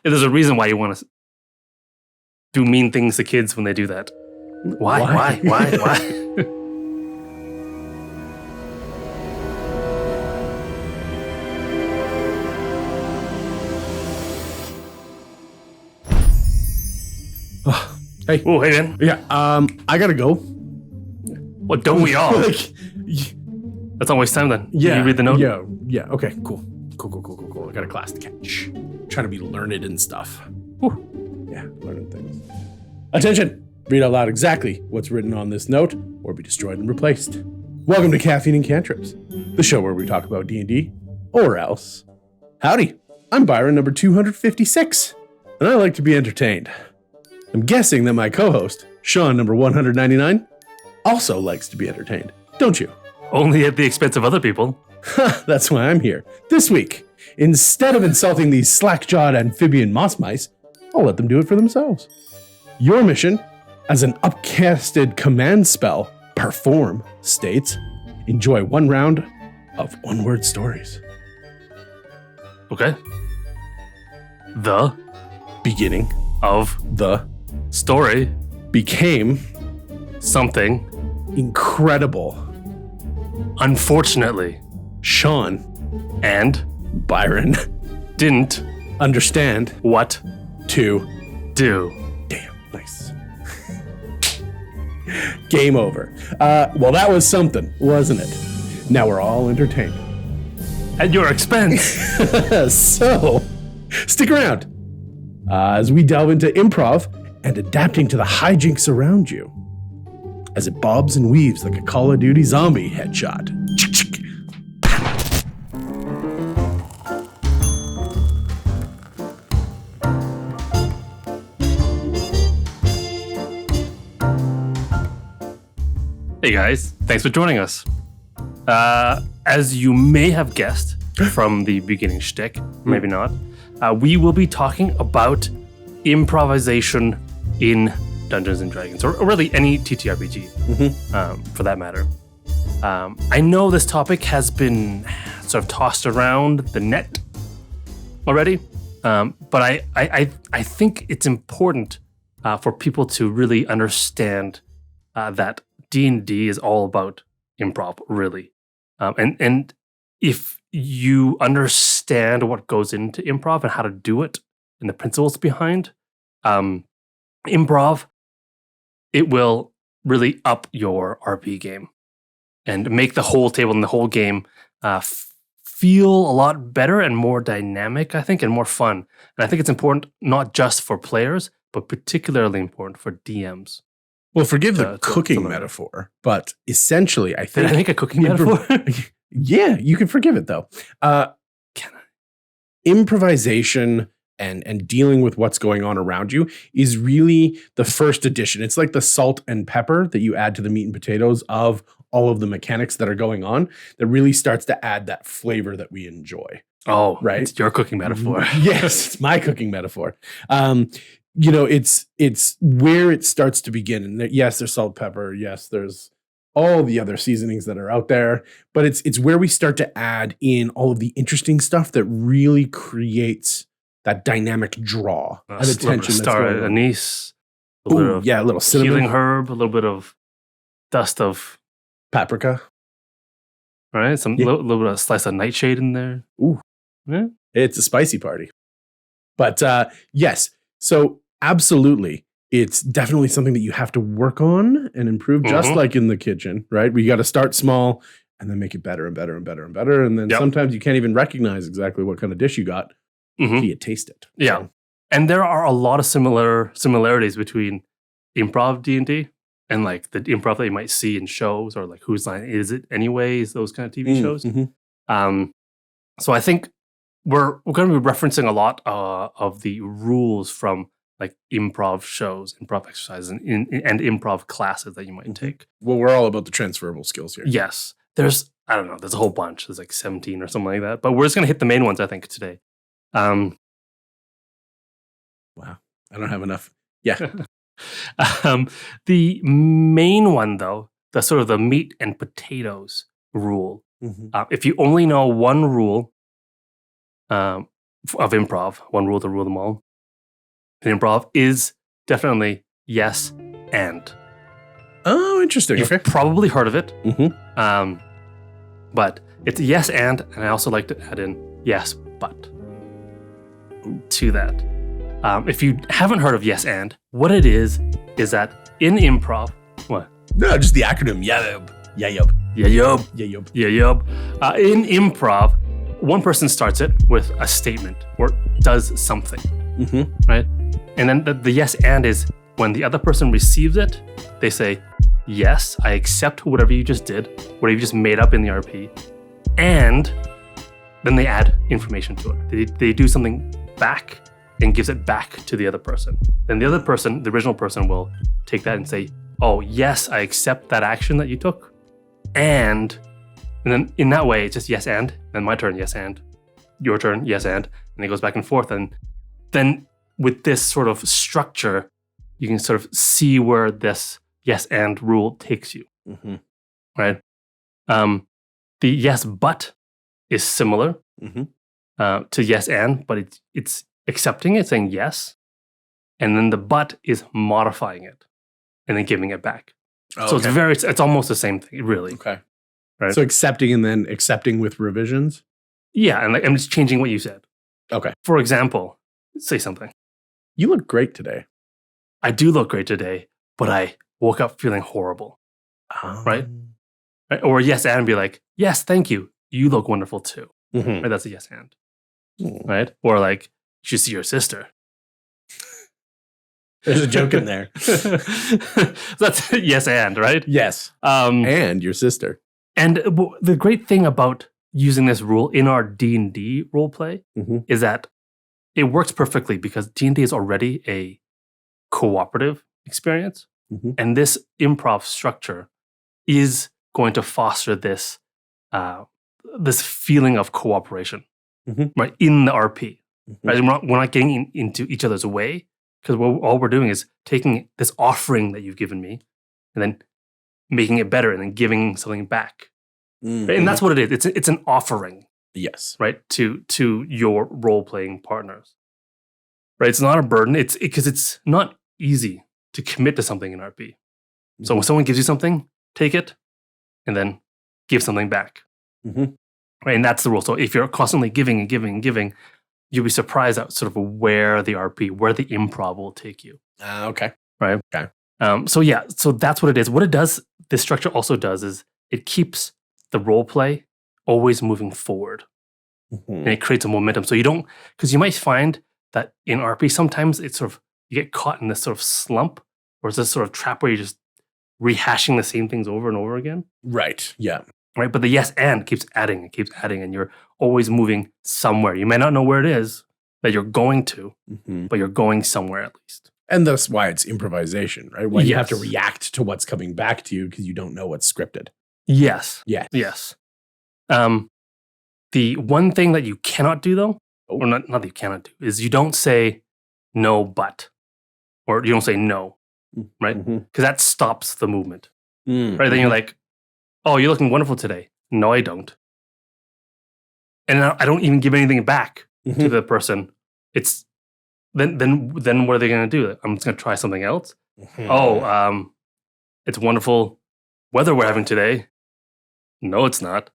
There's a reason why you want to do mean things to kids when they do that. Why? Hey. Oh, hey, man. Yeah, I gotta go. Well, don't we all? Like, Let's not waste time then. yeah. Can you read the note? Yeah, okay, cool. Cool. I got a class to catch. Trying to be learned and stuff. Whew. Yeah, learning things. Attention! Read out loud exactly what's written on this note or be destroyed and replaced. Welcome to Caffeine Cantrips, the show where we talk about D&D or else. Howdy, I'm Byron number 256, and I like to be entertained. I'm guessing that my co-host, Sean number 199, also likes to be entertained, don't you? Only at the expense of other people. That's why I'm here. This week, instead of insulting these slack-jawed amphibian moss mice, I'll let them do it for themselves. Your mission, as an upcasted command spell, perform, states, enjoy one round of one-word stories. Okay. The Beginning of the story became something. Incredible. Unfortunately. Sean And Byron didn't understand what to do. Damn, nice. Game over. Well, that was something, wasn't it? Now we're all entertained. At your expense. So, stick around as we delve into improv and adapting to the hijinks around you as it bobs and weaves like a Call of Duty zombie headshot. Hey guys, thanks for joining us. As you may have guessed from the beginning shtick, maybe not, we will be talking about improvisation in Dungeons and Dragons, or really any TTRPG, for that matter. I know this topic has been sort of tossed around the net already, but I think it's important for people to really understand that D&D is all about improv, really. And if you understand what goes into improv and how to do it and the principles behind improv, it will really up your RP game and make the whole table and the whole game feel a lot better and more dynamic, I think, and more fun. And I think it's important not just for players, but particularly important for DMs. Well, forgive the cooking metaphor, but essentially, I think... Did I make a cooking metaphor? Yeah, you can forgive it, though. Can I? Improvisation and dealing with what's going on around you is really the first addition. It's like the salt and pepper that you add to the meat and potatoes of all of the mechanics that are going on that really starts to add that flavor that we enjoy. Oh, right. It's your cooking metaphor. Yes, it's my cooking metaphor. You know, it's where it starts to begin. And yes, there's salt, pepper. Yes, there's all the other seasonings that are out there. But it's where we start to add in all of the interesting stuff that really creates that dynamic draw and attention. Star anise. A little cinnamon, healing herb, a little bit of dust of paprika. All right, little bit of a slice of nightshade in there. Ooh, yeah. It's a spicy party. But yes, so absolutely, it's definitely something that you have to work on and improve, just like in the kitchen, right? We got to start small and then make it better and better and better and better. And then sometimes you can't even recognize exactly what kind of dish you got until you taste it. Yeah. So. And there are a lot of similarities between improv D&D and like the improv that you might see in shows, or like Whose Line Is It Anyways, those kind of TV shows. So I think we're going to be referencing a lot of the rules from like improv shows, improv exercises, and improv classes that you might take. Well, we're all about the transferable skills here. Yes. There's a whole bunch. There's like 17 or something like that. But we're just going to hit the main ones, I think, today. Wow. I don't have enough. Yeah. The main one, though, the sort of the meat and potatoes rule. If you only know one rule of improv, one rule to rule them all, in improv is definitely yes and. Oh, interesting. You've Okay. probably heard of it. Mm-hmm. But it's yes and I also like to add in yes but to that. If you haven't heard of yes and, what it is that in improv, what? No, just the acronym. Yeah, yub. Yeah, yub. Yeah, yub. Yeah, yub. In improv, one person starts it with a statement or does something, Mm-hmm. right? And then the yes and is when the other person receives it, they say, yes, I accept whatever you just did, whatever you just made up in the RP, and then they add information to it. They do something back and gives it back to the other person. Then the other person, the original person, will take that and say, oh, yes, I accept that action that you took. And then in that way, it's just yes and, then my turn, yes and, your turn, yes and it goes back and forth. And then with this sort of structure, you can sort of see where this yes and rule takes you, Mm-hmm. right? The yes but is similar Mm-hmm. to yes and, but it's accepting it, saying yes, and then the but is modifying it and then giving it back. Oh, So it's almost the same thing, really. okay. Right. So accepting and then accepting with revisions. Yeah, and I'm just changing what you said. Okay. For example, say something. You look great today. I do look great today, but I woke up feeling horrible. Right? Right? Or yes and be like, yes, thank you. You look wonderful too. Mm-hmm. Right? That's a yes and. Right? Or like, you should see your sister. There's a joke in there. That's yes and, right? Yes. Um, And your sister. and the great thing about using this rule in our D&D roleplay Mm-hmm. is that it works perfectly because D&D is already a cooperative experience. Mm-hmm. And this improv structure is going to foster this this feeling of cooperation, Mhm. right, in the RP. Mhm. Right? We're not getting into each other's way because all we're doing is taking this offering that you've given me and then making it better and then giving something back. Mhm. Right? And that's what it is. It's an offering, Yes. right, to your role-playing partners. Right? It's not a burden. It's because it's not easy to commit to something in RP. So when someone gives you something, take it and then give something back. Mhm. Right? And that's the rule. So if you're constantly giving and giving and giving, you'll be surprised at sort of where the RP, where the improv will take you. Okay. Right? Okay. So yeah, so that's what it is. What it does, this structure also does is it keeps the role play always moving forward. Mhm. And it creates a momentum. So you don't, because you might find that in RP, sometimes it's sort of, you get caught in this sort of slump or it's this sort of trap where you're just rehashing the same things over and over again. Right. Yeah. Right. But the yes and keeps adding and you're always moving somewhere. You may not know where it is that you're going to, Mm-hmm. but you're going somewhere at least. And that's why it's improvisation, right? Why you have to Yes. react to what's coming back to you because you don't know what's scripted. Yes. Yeah. Yes. The one thing that you cannot do though, Oh. or not that you cannot do, is you don't say no, but, or you don't say no, right? Mm-hmm. Because that stops the movement. Mm-hmm. Right? Then you're like, oh, you're looking wonderful today. No, I don't. And I don't even give anything back Mm-hmm. to the person. It's then what are they going to do? I'm just going to try something else. Mm-hmm. Oh, it's wonderful weather we're having today. No, it's not.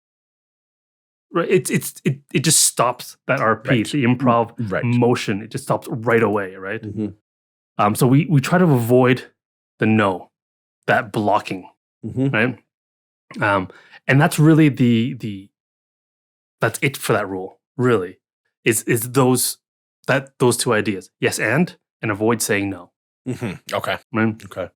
Right? It just stops that RP, Right. the improv Right. motion. It just stops right away, right? Mm-hmm. So we try to avoid the no, that blocking, Mm-hmm. right? And that's really that's it for that rule. Really, is those two ideas? Yes, and avoid saying no. Mm-hmm. Okay. Right? Okay.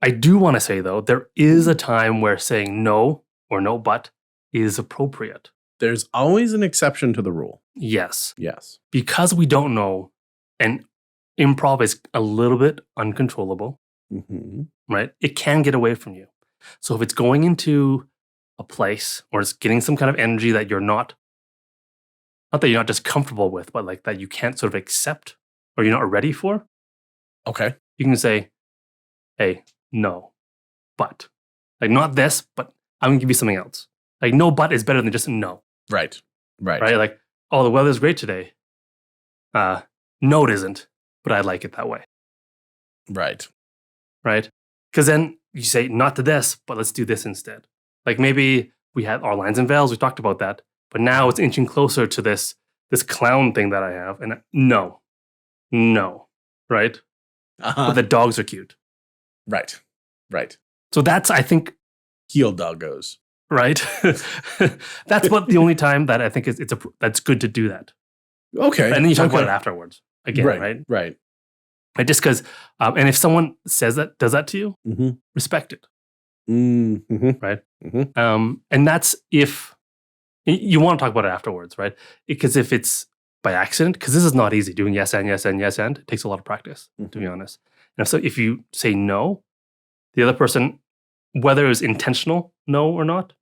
I do want to say though, there is a time where saying no or no but is appropriate. There's always an exception to the rule. Yes, Yes. because we don't know, and improv is a little bit uncontrollable. Mm-hmm. Right? It can get away from you. So if it's going into a place or it's getting some kind of energy that you're not that you're not just comfortable with, but like that you can't sort of accept or you're not ready for, Okay. you can say, hey, no, but. Like not this, but I'm gonna give you something else. Like no, but is better than just no. Right. Right. Right? Like, oh, the weather's great today. No, it isn't. but I like it that way. Right. Right? Because then you say, not to this, but let's do this instead. Like maybe we had our lines and veils, we talked about that, but now it's inching closer to this clown thing that I have. And no, right? But the dogs are cute. Right. So that's, I think, Heel doggos. right? That's what the only time that I think that's good to do that. Okay. And then you talk about it afterwards again, right? Right. Just because, and if someone does that to you, Mm-hmm. respect it, Mm-hmm. right? Mm-hmm. And that's if you want to talk about it afterwards, right? Because if it's by accident, because this is not easy, doing yes and, it takes a lot of practice, to be honest. And so if you say no, the other person, whether it's intentional no or not,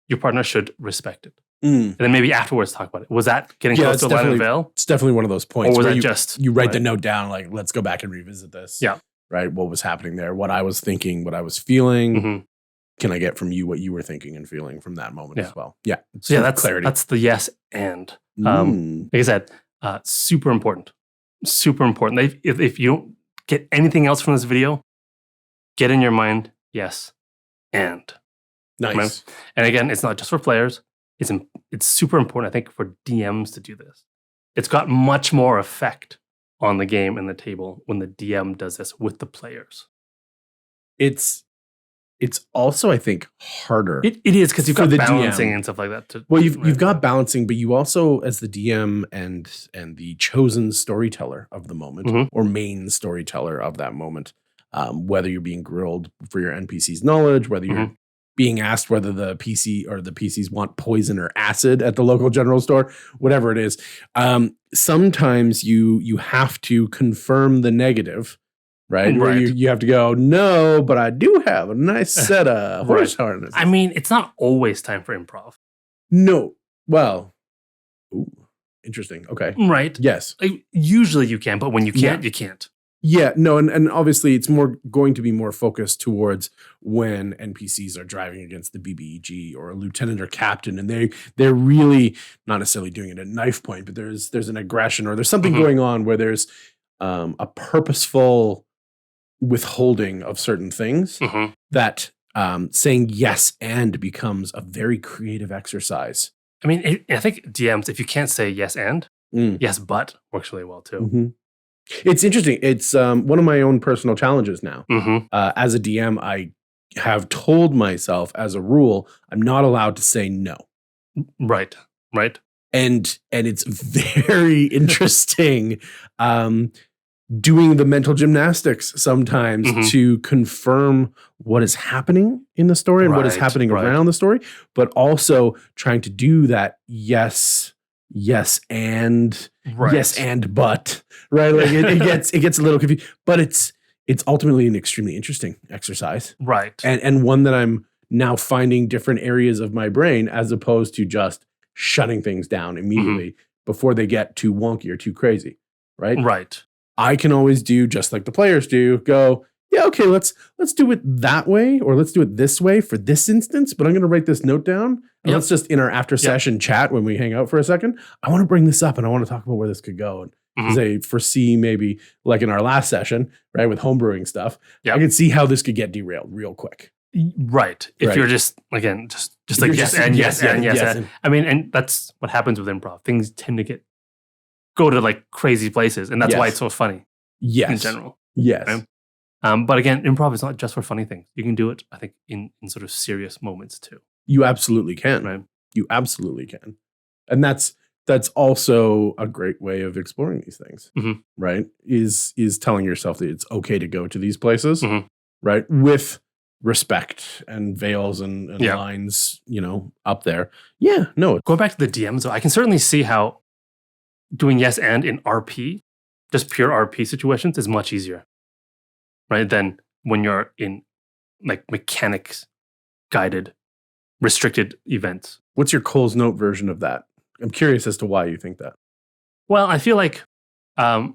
your partner should respect it. And then maybe afterwards talk about it. Was that getting close to a line and veil? It's definitely one of those points Or was where that you write the note down, like, let's go back and revisit this. Yeah. Right? What was happening there? What I was thinking, what I was feeling. Mm-hmm. Can I get from you what you were thinking and feeling from that moment as well? Yeah. So that's clarity. That's the yes and. Like I said, super important. Super important. If you don't get anything else from this video, get in your mind, yes and. Nice. Right? And again, it's not just for players. It's super important, I think, for DMs to do this. It's got much more effect on the game and the table when the DM does this with the players. It's also, I think, harder. It is because you've got the balancing DM. And stuff like that. You've got balancing, but you also, as the DM and the chosen storyteller of the moment, or main storyteller of that moment, whether you're being grilled for your NPC's knowledge, whether you're being asked whether the PC or the PCs want poison or acid at the local general store, whatever it is, sometimes you have to confirm the negative. Right? Where you have to go, no, but I do have a nice set of horse harnesses. I mean, it's not always time for improv. No. Well, interesting. Okay. Right. Yes. Usually you can, but when you can't, you can't. Yeah, no, and obviously it's going to be more focused towards when NPCs are driving against the BBEG or a lieutenant or captain, and they're really not necessarily doing it at knife point, but there's an aggression or there's something going on where there's a purposeful withholding of certain things that saying yes and becomes a very creative exercise. I mean, I think DMs, if you can't say yes and, yes but works really well too. It's interesting. It's one of my own personal challenges now. As a DM, I have told myself as a rule, I'm not allowed to say no. Right. And it's very interesting doing the mental gymnastics sometimes to confirm what is happening in the story and what is happening around the story, but also trying to do that yes and but, right? Like it gets a little confused, but it's ultimately an extremely interesting exercise. Right. And one that I'm now finding different areas of my brain as opposed to just shutting things down immediately before they get too wonky or too crazy. Right. I can always do just like the players do, go, yeah, okay, let's do it that way, or let's do it this way for this instance, but I'm going to write this note down. And let's just in our after session chat when we hang out for a second, I want to bring this up and I want to talk about where this could go. And because I foresee maybe like in our last session, right, with homebrewing stuff, I could see how this could get derailed real quick. Right. If you're just, again, just like yes and. I mean, and that's what happens with improv. Things tend to go to like crazy places, and that's why it's so funny. Yes. In general. Yes. Right? But again, improv is not just for funny things. You can do it, I think, in sort of serious moments too. You absolutely can. Right. You absolutely can. And that's also a great way of exploring these things. Right? Is telling yourself that it's okay to go to these places, right? With respect and veils and lines, up there. Yeah, no. Going back to the DMs, though, I can certainly see how doing yes and in RP, just pure RP situations, is much easier, right? Than when you're in like mechanics guided, restricted events. What's your Cole's Note version of that? I'm curious as to why you think that. Well, I feel like my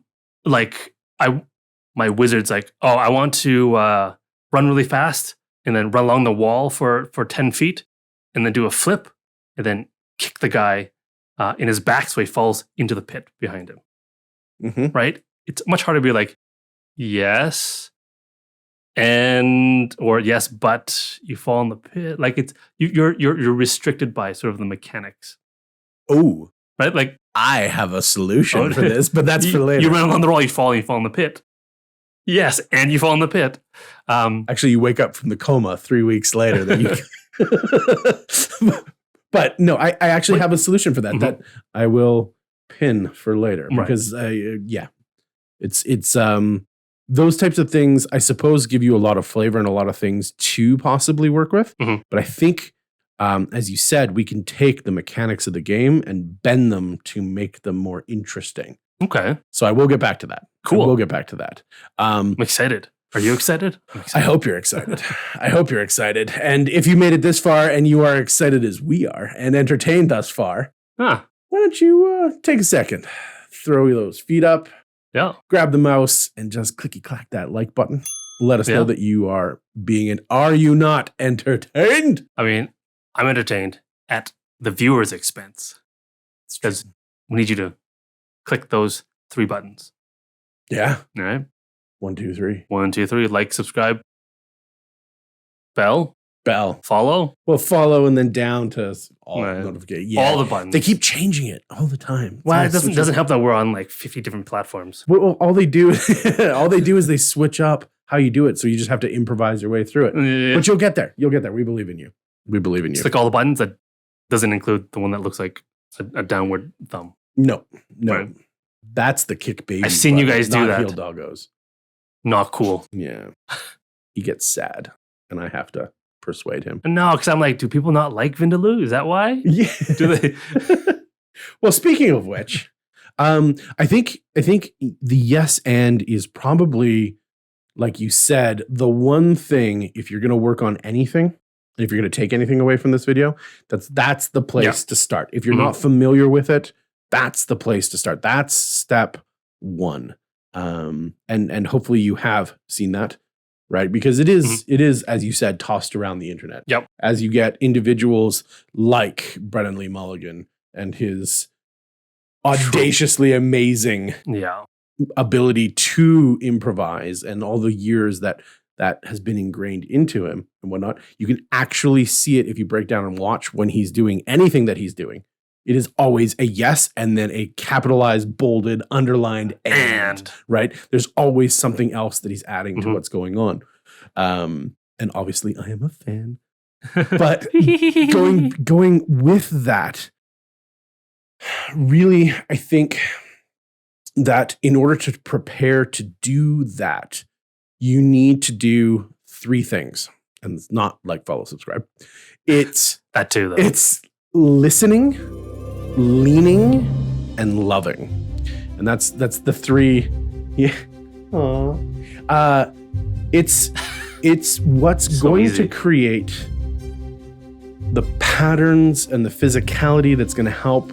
wizard's like, oh, I want to run really fast and then run along the wall for 10 feet and then do a flip and then kick the guy in his back so he falls into the pit behind him. Right? it's much harder to be like, yes, or yes, but you fall in the pit. Like it's you're restricted by sort of the mechanics. Oh, right? Like I have a solution for this, but that's for later. You run along the roll, you fall in the pit. Yes, and you fall in the pit. Actually, you wake up from the coma 3 weeks later. But no, I actually have a solution for that. Mm-hmm. That I will pin for later because it's those types of things, I suppose, give you a lot of flavor and a lot of things to possibly work with. Mm-hmm. But I think, as you said, we can take the mechanics of the game and bend them to make them more interesting. Okay. So I will get back to that. Cool. We'll get back to that. I'm excited. Are you excited? I hope you're excited. I hope you're excited. And if you made it this far and you are excited as we are and entertained thus far, why don't you take a second, throw those feet up, grab the mouse, and just clicky-clack that like button. Let us know that you are are you not entertained? I mean, I'm entertained at the viewer's expense. Because we need you to click those 3 buttons. Yeah. All right. 1, 2, 3. 1, 2, 3. Like, subscribe. Bell. Follow. Well, follow and then down to all notifications. Yeah. All the buttons. They keep changing it all the time. Well, it doesn't help that we're on like 50 different platforms. Well, all they do is they switch up how you do it. So you just have to improvise your way through it. Yeah. But you'll get there. We believe in you. Just click all the buttons. That doesn't include the one that looks like a downward thumb. No. Right. That's the kick baby. I've seen you guys do that. Heel doggos. Not cool. Yeah. He gets sad and I have to persuade him. No, because I'm like, do people not like Vindaloo? Is that why? Yeah. Do they? Well, speaking of which, I think the yes and is probably, like you said, the one thing, if you're going to work on anything, if you're going to take anything away from this video, that's the place to start. If you're not familiar with it, that's the place to start. That's step 1. And hopefully you have seen that, right? Because it is, as you said, tossed around the internet. Yep. As you get individuals like Brennan Lee Mulligan and his audaciously amazing ability to improvise and all the years that has been ingrained into him and whatnot. You can actually see it if you break down and watch when he's doing anything that he's doing. It is always a yes and then a capitalized, bolded, underlined and, right? There's always something else that he's adding to what's going on. And obviously I am a fan. But going with that, really, I think that in order to prepare to do that, you need to do 3 things. And it's not like follow, subscribe. It's that too, though. It's listening, leaning, and loving. And that's the 3. Yeah. Aww. It's what's so going to create the patterns and the physicality that's going to help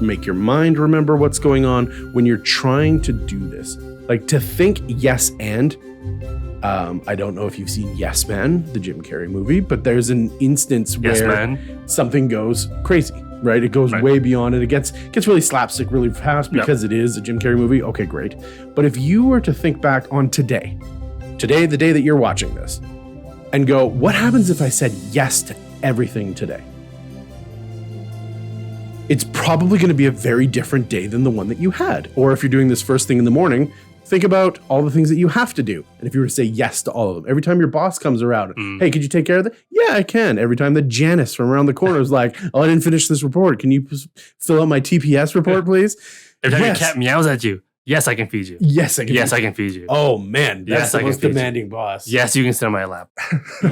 make your mind remember what's going on when you're trying to do this. Like to think yes and. I don't know if you've seen Yes Man, the Jim Carrey movie, but there's an instance where something goes crazy, right? It goes way beyond it. It gets really slapstick really fast because it is a Jim Carrey movie. Okay, great. But if you were to think back on today, the day that you're watching this, and go, what happens if I said yes to everything today? It's probably going to be a very different day than the one that you had. Or if you're doing this first thing in the morning, think about all the things that you have to do. And if you were to say yes to all of them, every time your boss comes around, hey, could you take care of that? Yeah, I can. Every time that Janice from around the corner is like, oh, I didn't finish this report. Can you fill out my TPS report, please? Every time your cat meows at you, yes, I can feed you. Yes, I can. Yes, I can feed you. Oh man, that's the most demanding boss. Yes, you can sit on my lap.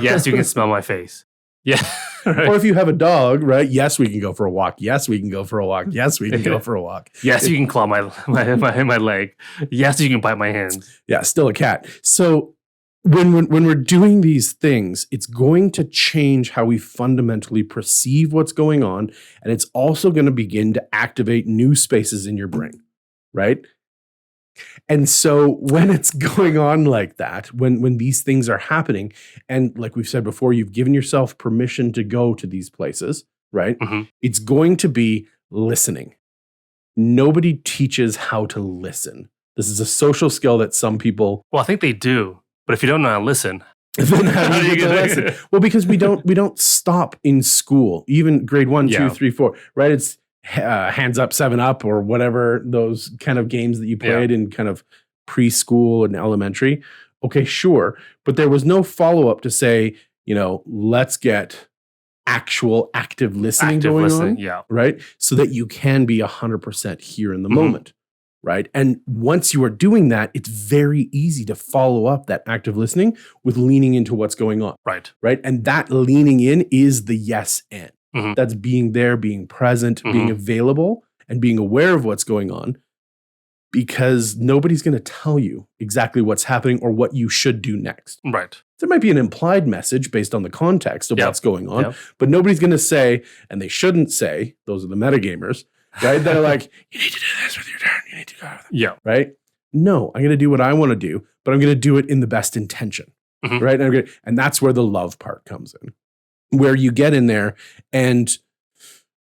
Yes, you can smell my face. Yeah. Right. Or if you have a dog, right? Yes, we can go for a walk. Yes, we can go for a walk. Yes, we can go for a walk. Yes, you can claw my leg. Yes, you can bite my hand. Yeah, still a cat. So when we're doing these things, it's going to change how we fundamentally perceive what's going on, and it's also going to begin to activate new spaces in your brain, right? And so when it's going on like that, when these things are happening, and like we've said before, you've given yourself permission to go to these places, right? It's going to be listening. Nobody teaches how to listen. This is a social skill that some people Well, I think they do. But if you don't know how to listen, then how do How you you get the gonna- lesson? Well, because we don't stop in school, even grade 1, 2, Yeah. 3, 4, right? It's hands up, 7 up, or whatever those kind of games that you played in kind of preschool and elementary. Okay, sure. But there was no follow-up to say, let's get actual active listening active going listening. on, Yeah. right? So that you can be 100% here in the Mhm. moment, right? And once you are doing that, it's very easy to follow up that active listening with leaning into what's going on, Right. right? And that leaning in is the yes and. Mhm. That's being there, being present, being Mhm. available, and being aware of what's going on, because nobody's going to tell you exactly what's happening or what you should do next. Right. There might be an implied message based on the context of Yep. what's going on, Yep. but nobody's going to say, and they shouldn't say, those are the metagamers, right? That are like, you need to do this with your turn. You need to go, Yeah. right? No, I'm going to do what I want to do, but I'm going to do it in the best intention, Mhm. right? And that's where the love part comes in, where you get in there. And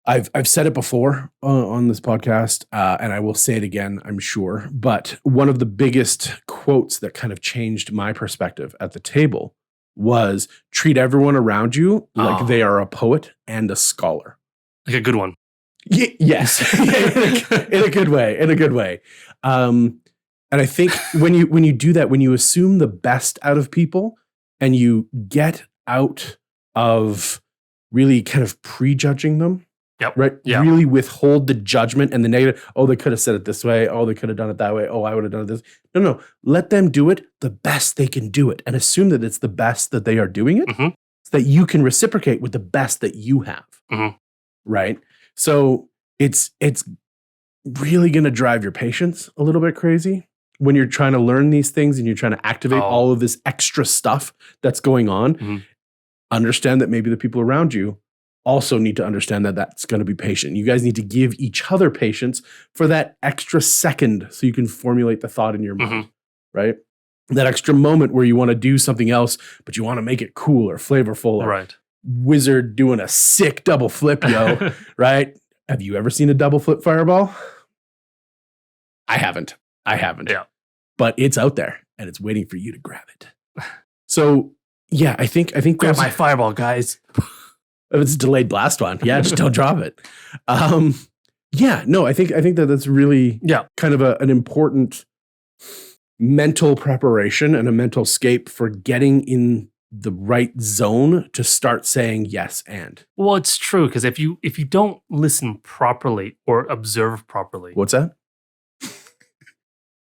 I've said it before on this podcast, and I will say it again, I'm sure. But one of the biggest quotes that kind of changed my perspective at the table was treat everyone around you like Oh. they are a poet and a scholar. Like a good one. Yes, in a good way. In a good way. And I think when you do that, when you assume the best out of people and you get out of really kind of prejudging them, Yep. right? Yeah. Really withhold the judgment and the negative. Oh, they could have said it this way. Oh, they could have done it that way. Oh, I would have done it this. No. Let them do it the best they can do it, and assume that it's the best that they are doing it, Mhm. so that you can reciprocate with the best that you have. Mhm. Right? So it's really going to drive your patience a little bit crazy when you're trying to learn these things and you're trying to activate Oh. all of this extra stuff that's going on. Mhm. Understand that maybe the people around you also need to understand that that's going to be patient. You guys need to give each other patience for that extra second so you can formulate the thought in your mind, right? That extra moment where you want to do something else, but you want to make it cool or flavorful or Right. wizard doing a sick double flip, yo, right? Have you ever seen a double flip fireball? I haven't. Yeah. But it's out there and it's waiting for you to grab it. So yeah, I think Grab there's my fireball, guys. if it's a delayed blast one. Yeah, just don't drop it. Yeah, no, I think that's really Yeah. kind of an important mental preparation and a mental scape for getting in the right zone to start saying yes and. Well, it's true because if you don't listen properly or observe properly, What's that?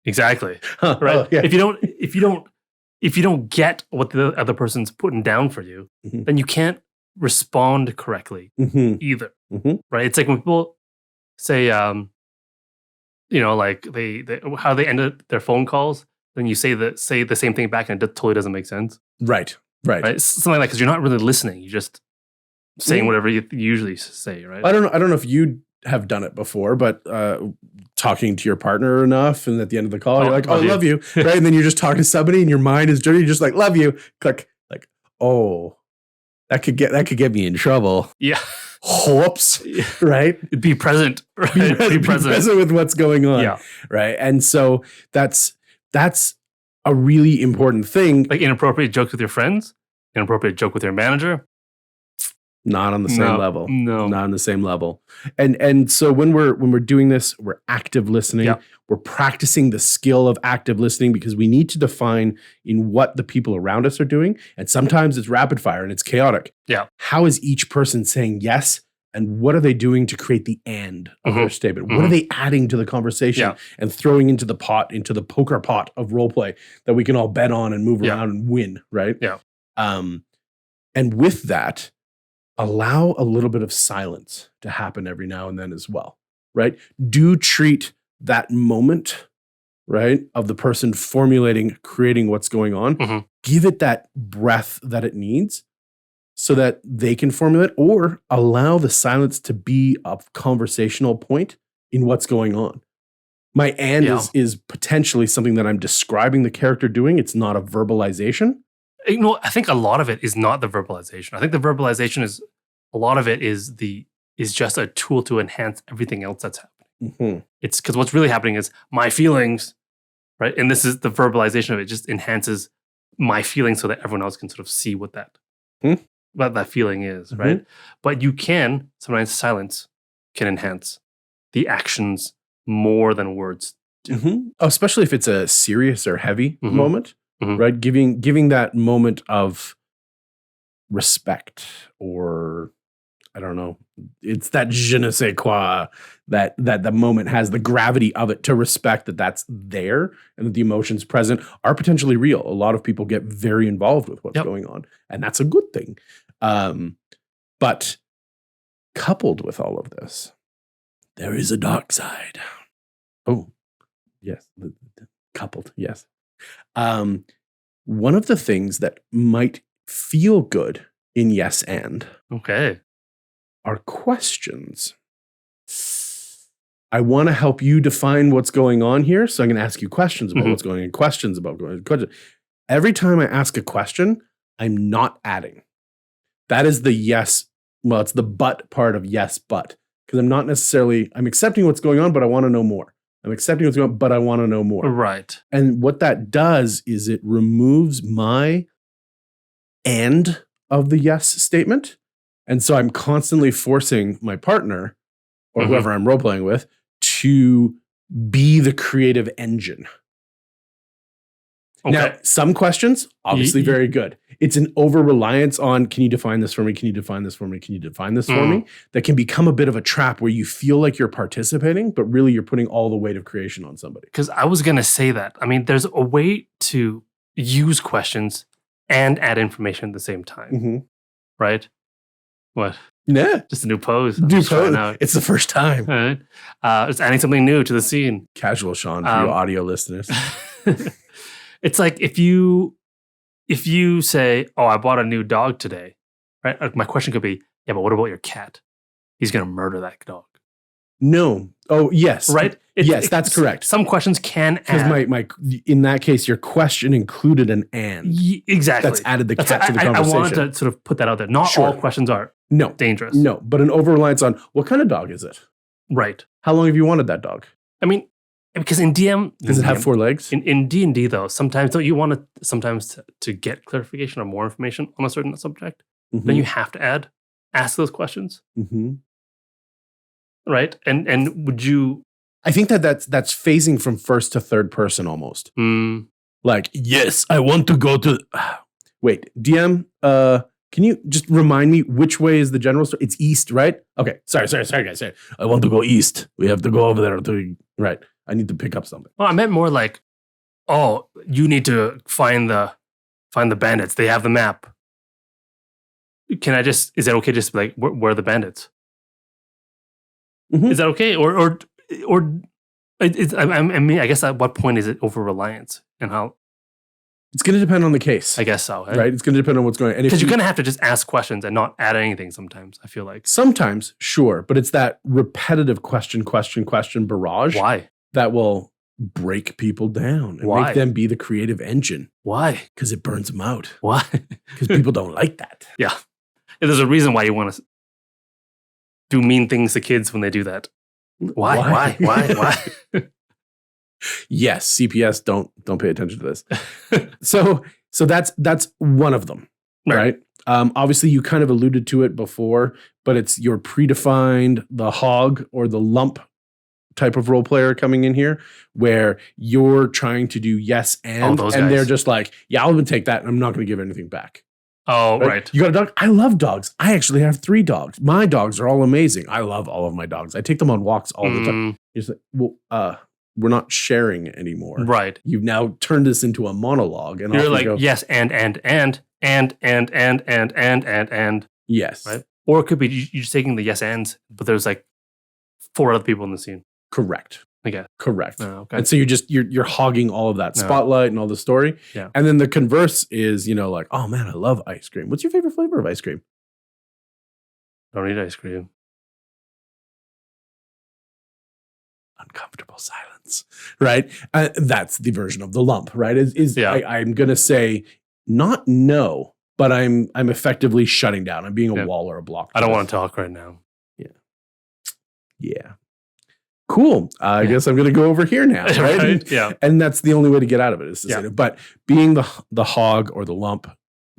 exactly. Huh, Right. oh, yeah. If you don't get what the other person's putting down for you, Mhm. then you can't respond correctly Mhm, either. mhm. Right. It's like when people say, like they how they ended their phone calls, then you say the same thing back and it totally doesn't make sense. Right. Right. It's something like that because you're not really listening. You're just saying Mm. whatever you usually say. Right. I don't know if you have done it before, but talking to your partner enough, and at the end of the call, you're like, "Oh, I love you," right? And then you're just talking to somebody, and your mind is dirty. You're just like, "Love you." Click. Like, oh, that could get me in trouble. Yeah. Whoops. Right? Be present. Right. Be present with what's going on. Yeah. Right. And so that's a really important thing. Like inappropriate jokes with your friends, inappropriate joke with your manager. Not on the same level. No. Not on the same level. And so when we're doing this, we're active listening. Yeah. We're practicing the skill of active listening because we need to define in what the people around us are doing. And sometimes it's rapid fire and it's chaotic. Yeah. How is each person saying yes? And what are they doing to create the end of their statement? What are they adding to the conversation and throwing into the pot, into the poker pot of role play that we can all bet on and move around and win, right? Yeah. And with that, allow a little bit of silence to happen every now and then as well, right? Do treat that moment, right, of the person formulating, creating what's going on. Give it that breath that it needs so that they can formulate, or allow the silence to be a conversational point in what's going on. My and is potentially something that I'm describing the character doing. It's not a verbalization. I think a lot of it is not the verbalization. I think the verbalization is a lot of it is just a tool to enhance everything else that's happening. It's because what's really happening is my feelings right? And this is the verbalization of it just enhances my feeling so that everyone else can sort of see what that feeling is, right? But you can, sometimes silence can enhance the actions more than words do. Especially if it's a serious or heavy moment, right? Giving that moment of respect, or I don't know. It's that je ne sais quoi that the moment has, the gravity of it, to respect that that's there and that the emotions present are potentially real. A lot of people get very involved with what's going on, and that's a good thing. But coupled with all of this, there is a dark side. Oh, yes. Coupled, yes. One of the things that might feel good in yes and are questions. I want to help you define what's going on here, so I'm going to ask you questions about what's going on, questions about going on. Every time I ask a question, I'm not adding. That is the yes. Well, it's the but part of yes, but. Because I'm accepting what's going on, but I want to know more. I'm accepting what's going on, but I want to know more. Right. And what that does is it removes my and of the yes statement. And so I'm constantly forcing my partner or whoever I'm role-playing with to be the creative engine. Okay. Now, some questions, obviously very good. It's an over-reliance on, can you define this for me? Can you define this for me? Can you define this for me? That can become a bit of a trap where you feel like you're participating, but really you're putting all the weight of creation on somebody. Because I was going to say that. I mean, there's a way to use questions and add information at the same time. Right? What? Yeah. Just a new pose. New pose. It's the first time. Right. It's adding something new to the scene. Casual Sean for you audio listeners. It's like if you say, "Oh, I bought a new dog today," right? My question could be, "Yeah, but what about your cat? He's going to murder that dog." No. Oh, yes. Right? Yes, that's correct. Some questions can add. Because my in that case, your question included an and. Exactly. That's added the cat to the conversation. I wanted to sort of put that out there. Not all questions are dangerous. No, but an over-reliance on, what kind of dog is it? Right. How long have you wanted that dog? I mean, because in DM... Does it have 4 legs? In D&D, though, sometimes don't you want to get clarification or more information on a certain subject? Then you have to ask those questions. Right? And would you... I think that's phasing from first to third person almost. Like, yes, I want to go to... Wait, DM, can you just remind me which way is the general store? It's east, right? Okay, sorry, guys. Sorry. I want to go east. We have to go over there to... Right. I need to pick up something. Well, I meant more like, oh, you need to find the bandits. They have the map. Is that okay just like, where are the bandits? Is that okay? Or I mean, I guess at what point is it over-reliance and how? It's going to depend on the case. I guess so. Right? It's going to depend on what's going on. Because you're going to have to just ask questions and not add anything sometimes, I feel like. Sometimes, sure. But it's that repetitive question barrage. Why? That will break people down and make them be the creative engine. Why? Because it burns them out. Why? Because people don't like that. Yeah. There's a reason why you want to do mean things to kids when they do that. Why? Yes, CPS don't pay attention to this. So that's one of them, right? Obviously, you kind of alluded to it before, but it's your predefined, the hog or the lump type of role player coming in here, where you're trying to do yes and they're just like, yeah, I'll even take that, and I'm not going to give anything back. Oh, right. You got a dog? I love dogs. I actually have 3 dogs. My dogs are all amazing. I love all of my dogs. I take them on walks all the time. You're just like, well, we're not sharing anymore. Right. You've now turned this into a monologue. And you're like, yes, and. Yes. Right? Or it could be you're just taking the yes ands, but there's like 4 other people in the scene. Correct. Okay. Correct. Oh, okay. And so you're hogging all of that spotlight and all the story. Yeah. And then the converse is, like, oh man, I love ice cream. What's your favorite flavor of ice cream? Don't eat ice cream. Uncomfortable silence, right? That's the version of the lump, right? I'm going to say not no, but I'm effectively shutting down. I'm being a wall or a block. I don't want to talk right now. Yeah. cool. I guess I'm going to go over here now. Right? Right? Yeah. And that's the only way to get out of it is to Yeah. say it. But being the hog or the lump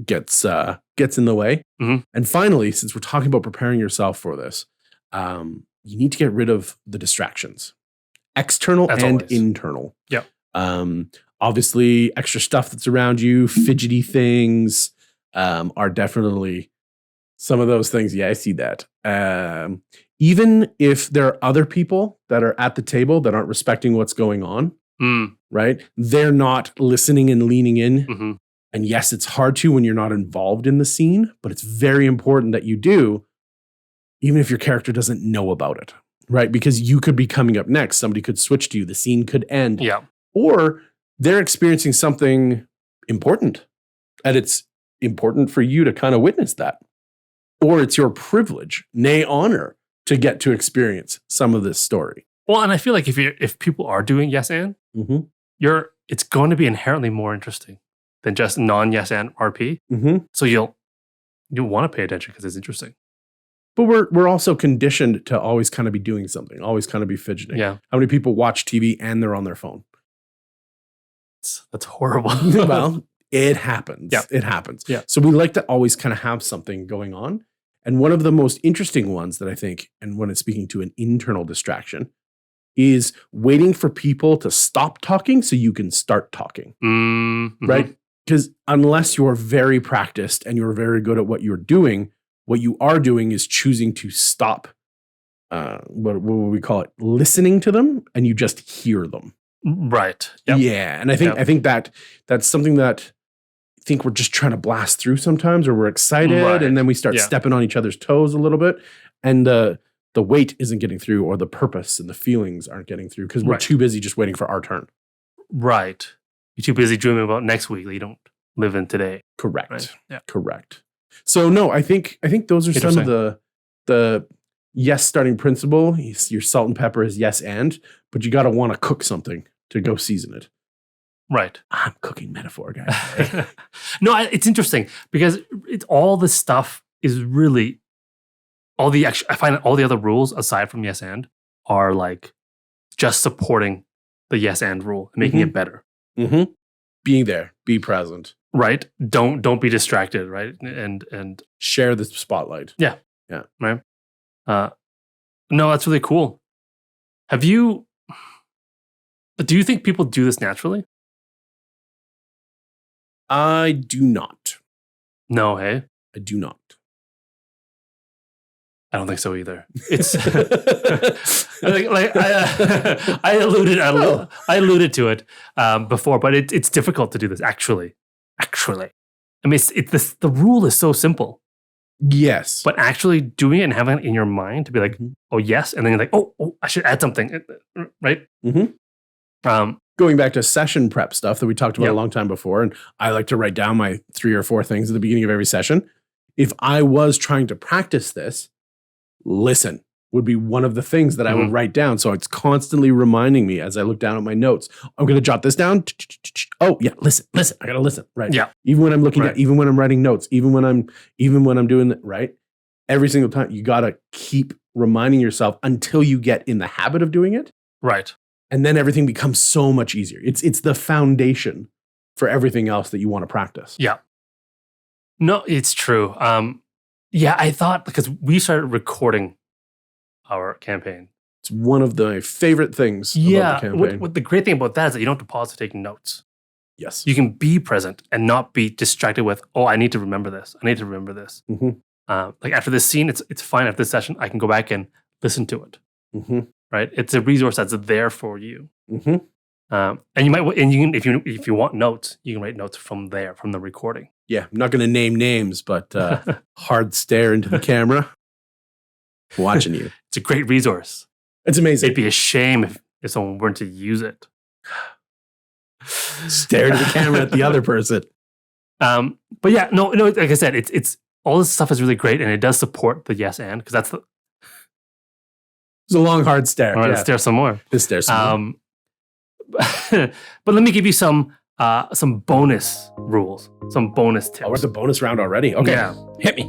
gets in the way. Mhm. And finally, since we're talking about preparing yourself for this, you need to get rid of the distractions, external As and always. internal. Yep. Obviously, extra stuff that's around you, fidgety things are definitely some of those things. Yeah, I see that. Even if there are other people that are at the table that aren't respecting what's going on, right? They're not listening and leaning in. Mm-hmm. And yes, it's hard to when you're not involved in the scene, but it's very important that you do, even if your character doesn't know about it, right? Because you could be coming up next. Somebody could switch to you. The scene could end. Yeah. Or they're experiencing something important. And it's important for you to kind of witness that. Or it's your privilege, nay honor, to get to experience some of this story. Well, and I feel like if people are doing yes and, it's going to be inherently more interesting than just non-yes and RP. So you'll want to pay attention because it's interesting. But we're also conditioned to always kind of be doing something, always kind of be fidgeting. Yeah. How many people watch TV and they're on their phone? That's horrible. Well, it happens. Yeah. It happens. Yeah. So we like to always kind of have something going on. And one of the most interesting ones that I think, and when it's speaking to an internal distraction, is waiting for people to stop talking so you can start talking. Right? Because unless you're very practiced and you're very good at what you're doing, what you are doing is choosing to stop, what would we call it? Listening to them, and you just hear them. Right. Yep. Yeah. And I think that's something that I think we're just trying to blast through sometimes, or we're excited Right. and then we start stepping on each other's toes a little bit. And the weight isn't getting through, or the purpose and the feelings aren't getting through because we're too busy just waiting for our turn. Right. You're too busy dreaming about next week that you don't live in today. Correct. Right. Yeah. Correct. So no, I think those are some of the yes starting principle. Your salt and pepper is yes and, but you got to want to cook something to go season it. Right. I'm cooking metaphor, guys. No, it's interesting because it's all this stuff is really I find all the other rules aside from yes and are like just supporting the yes and rule and making it better. Being there, be present. Right. Don't be distracted. Right. And share the spotlight. Yeah. Yeah. Right. No, that's really cool. Do you think people do this naturally? I do not. No, hey? I do not. I don't think so either. It's I alluded to it before, but it's difficult to do this actually. I mean, the rule is so simple. Yes. But actually doing it and having it in your mind to be like, oh yes, and then you're like, oh, I should add something, right? Going back to session prep stuff that we talked about a long time before, and I like to write down my 3 or 4 things at the beginning of every session. If I was trying to practice this, listen would be one of the things that I would write down. So it's constantly reminding me as I look down at my notes, I'm going to jot this down. Oh yeah, listen. I got to listen. Right. Yeah. Even when I'm looking at, even when I'm writing notes, even when I'm doing that, right. Every single time you got to keep reminding yourself until you get in the habit of doing it. Right. And then everything becomes so much easier. It's the foundation for everything else that you want to practice. Yeah. No, it's true. Yeah, I thought because we started recording our campaign. It's one of my favorite things about the campaign. What the great thing about that is that you don't have to pause to take notes. Yes. You can be present and not be distracted with, oh, I need to remember this. I need to remember this. Like after this scene, it's fine. After this session, I can go back and listen to it. Right? It's a resource that's there for you. And you might, and you can, if you want notes, you can write notes from there, from the recording. Yeah, I'm not going to name names, but hard stare into the camera. Watching you. It's a great resource. It's amazing. It'd be a shame if someone weren't to use it. Stare into the camera at the other person. But yeah, no, like I said, it's all this stuff is really great, and it does support the yes and because that's the. It's a long, hard stare. All right, let's stare some more. Let's stare some more. But let me give you some bonus rules, some bonus tips. Oh, we're at the bonus round already. Okay, yeah. hit me.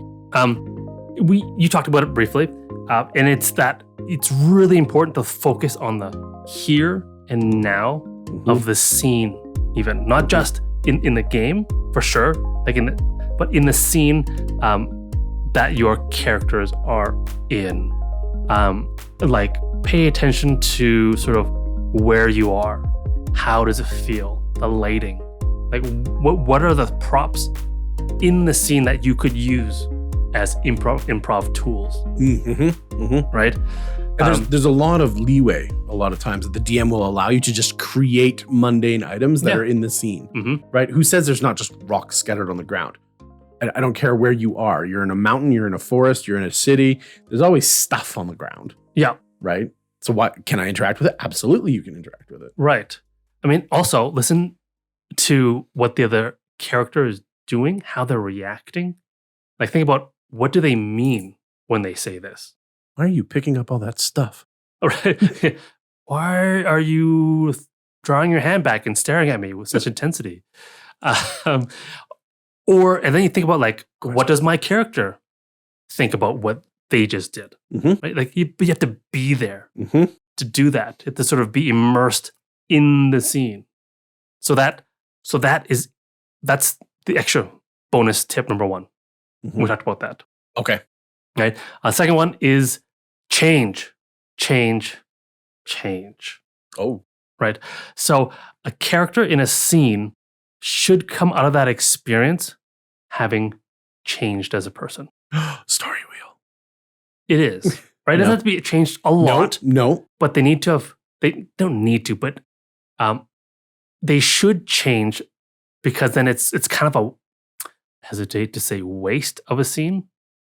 You talked about it briefly, and it's that it's really important to focus on the here and now of the scene, even not just in the game for sure, but in the scene that your characters are in. Like pay attention to sort of where you are. How does it feel? The lighting. Like what are the props in the scene that you could use as improv tools? Right? And there's a lot of leeway a lot of times that the DM will allow you to just create mundane items that are in the scene, right? Who says there's not just rocks scattered on the ground? I don't care where you are. You're in a mountain, you're in a forest, you're in a city. There's always stuff on the ground. Yeah. Right? So what, can I interact with it? Absolutely, you can interact with it. Right. I mean, also listen to what the other character is doing, how they're reacting. Like think about, what do they mean when they say this? Why are you picking up all that stuff? All right. Why are you drawing your hand back and staring at me with such intensity? And then you think about like, what does my character think about what they just did? Right? Like you have to be there to do that. You have to sort of be immersed in the scene. So that's the extra bonus tip number one. We talked about that. Okay. Right. Second one is change. Oh. Right. So a character in a scene should come out of that experience having changed as a person. Story wheel. It is. Right? It doesn't have to be changed a lot. No. But they need to have, they don't need to, but they should change, because then it's kind of hesitate to say waste of a scene,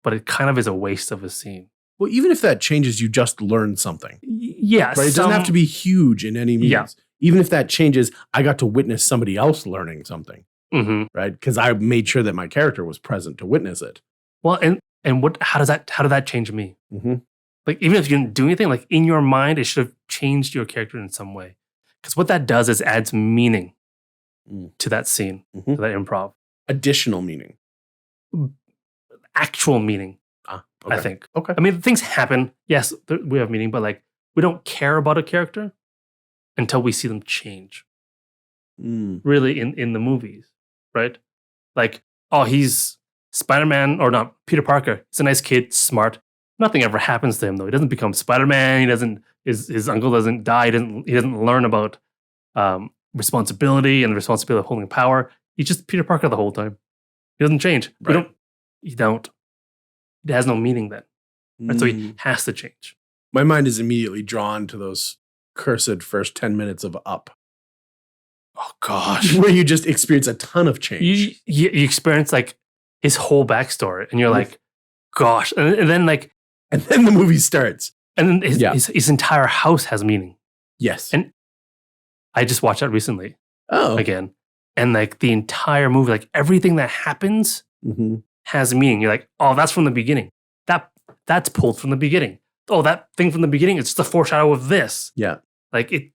but it kind of is a waste of a scene. Well, even if that changes, you just learned something. Yeah. Right? It doesn't have to be huge in any means. Yeah. Even if that changes, I got to witness somebody else learning something. Right? Because I made sure that my character was present to witness it. Well, and how did that change me? Like, even if you didn't do anything, like in your mind, it should have changed your character in some way. Because what that does is adds meaning to that scene, to that improv. Additional meaning. Actual meaning, okay. I think. Okay. I mean, things happen. Yes, we have meaning, but like, we don't care about a character until we see them change. Really, in the movies, right? Like, oh, he's Spider-Man, or not, Peter Parker. He's a nice kid, smart. Nothing ever happens to him, though. He doesn't become Spider-Man. He doesn't. His uncle doesn't die. He doesn't learn about responsibility and the responsibility of holding power. He's just Peter Parker the whole time. He doesn't change. Right. You don't. It has no meaning then. Right? So he has to change. My mind is immediately drawn to those cursed first 10 minutes of Up. Oh gosh. Where you just experience a ton of change. You experience like his whole backstory, and you're like, gosh. And then the movie starts. And then his entire house has meaning. Yes. And I just watched that recently. Oh. Again. And like the entire movie, like everything that happens has meaning. You're like, oh, that's from the beginning. That's pulled from the beginning. Oh, that thing from the beginning, it's just a foreshadow of this. Yeah. Like it,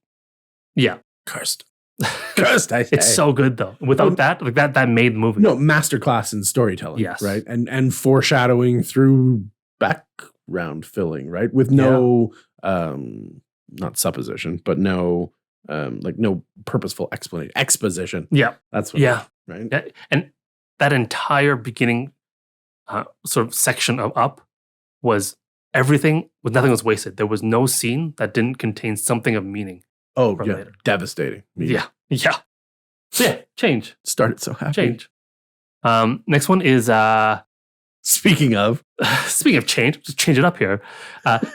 yeah. Cursed, I say. It's so good though. Without that made the movie. No, masterclass in storytelling. Yes. Right? And foreshadowing through background filling, right? With no, not supposition, but no, no purposeful explanation. Exposition. Yeah. That's what right? Yeah. And that entire beginning sort of section of Up was nothing was wasted. There was no scene that didn't contain something of meaning. Oh, yeah. Later. Devastating. Yeah. So yeah, change. Started so happy. Change. Next one is speaking of change, just change it up here.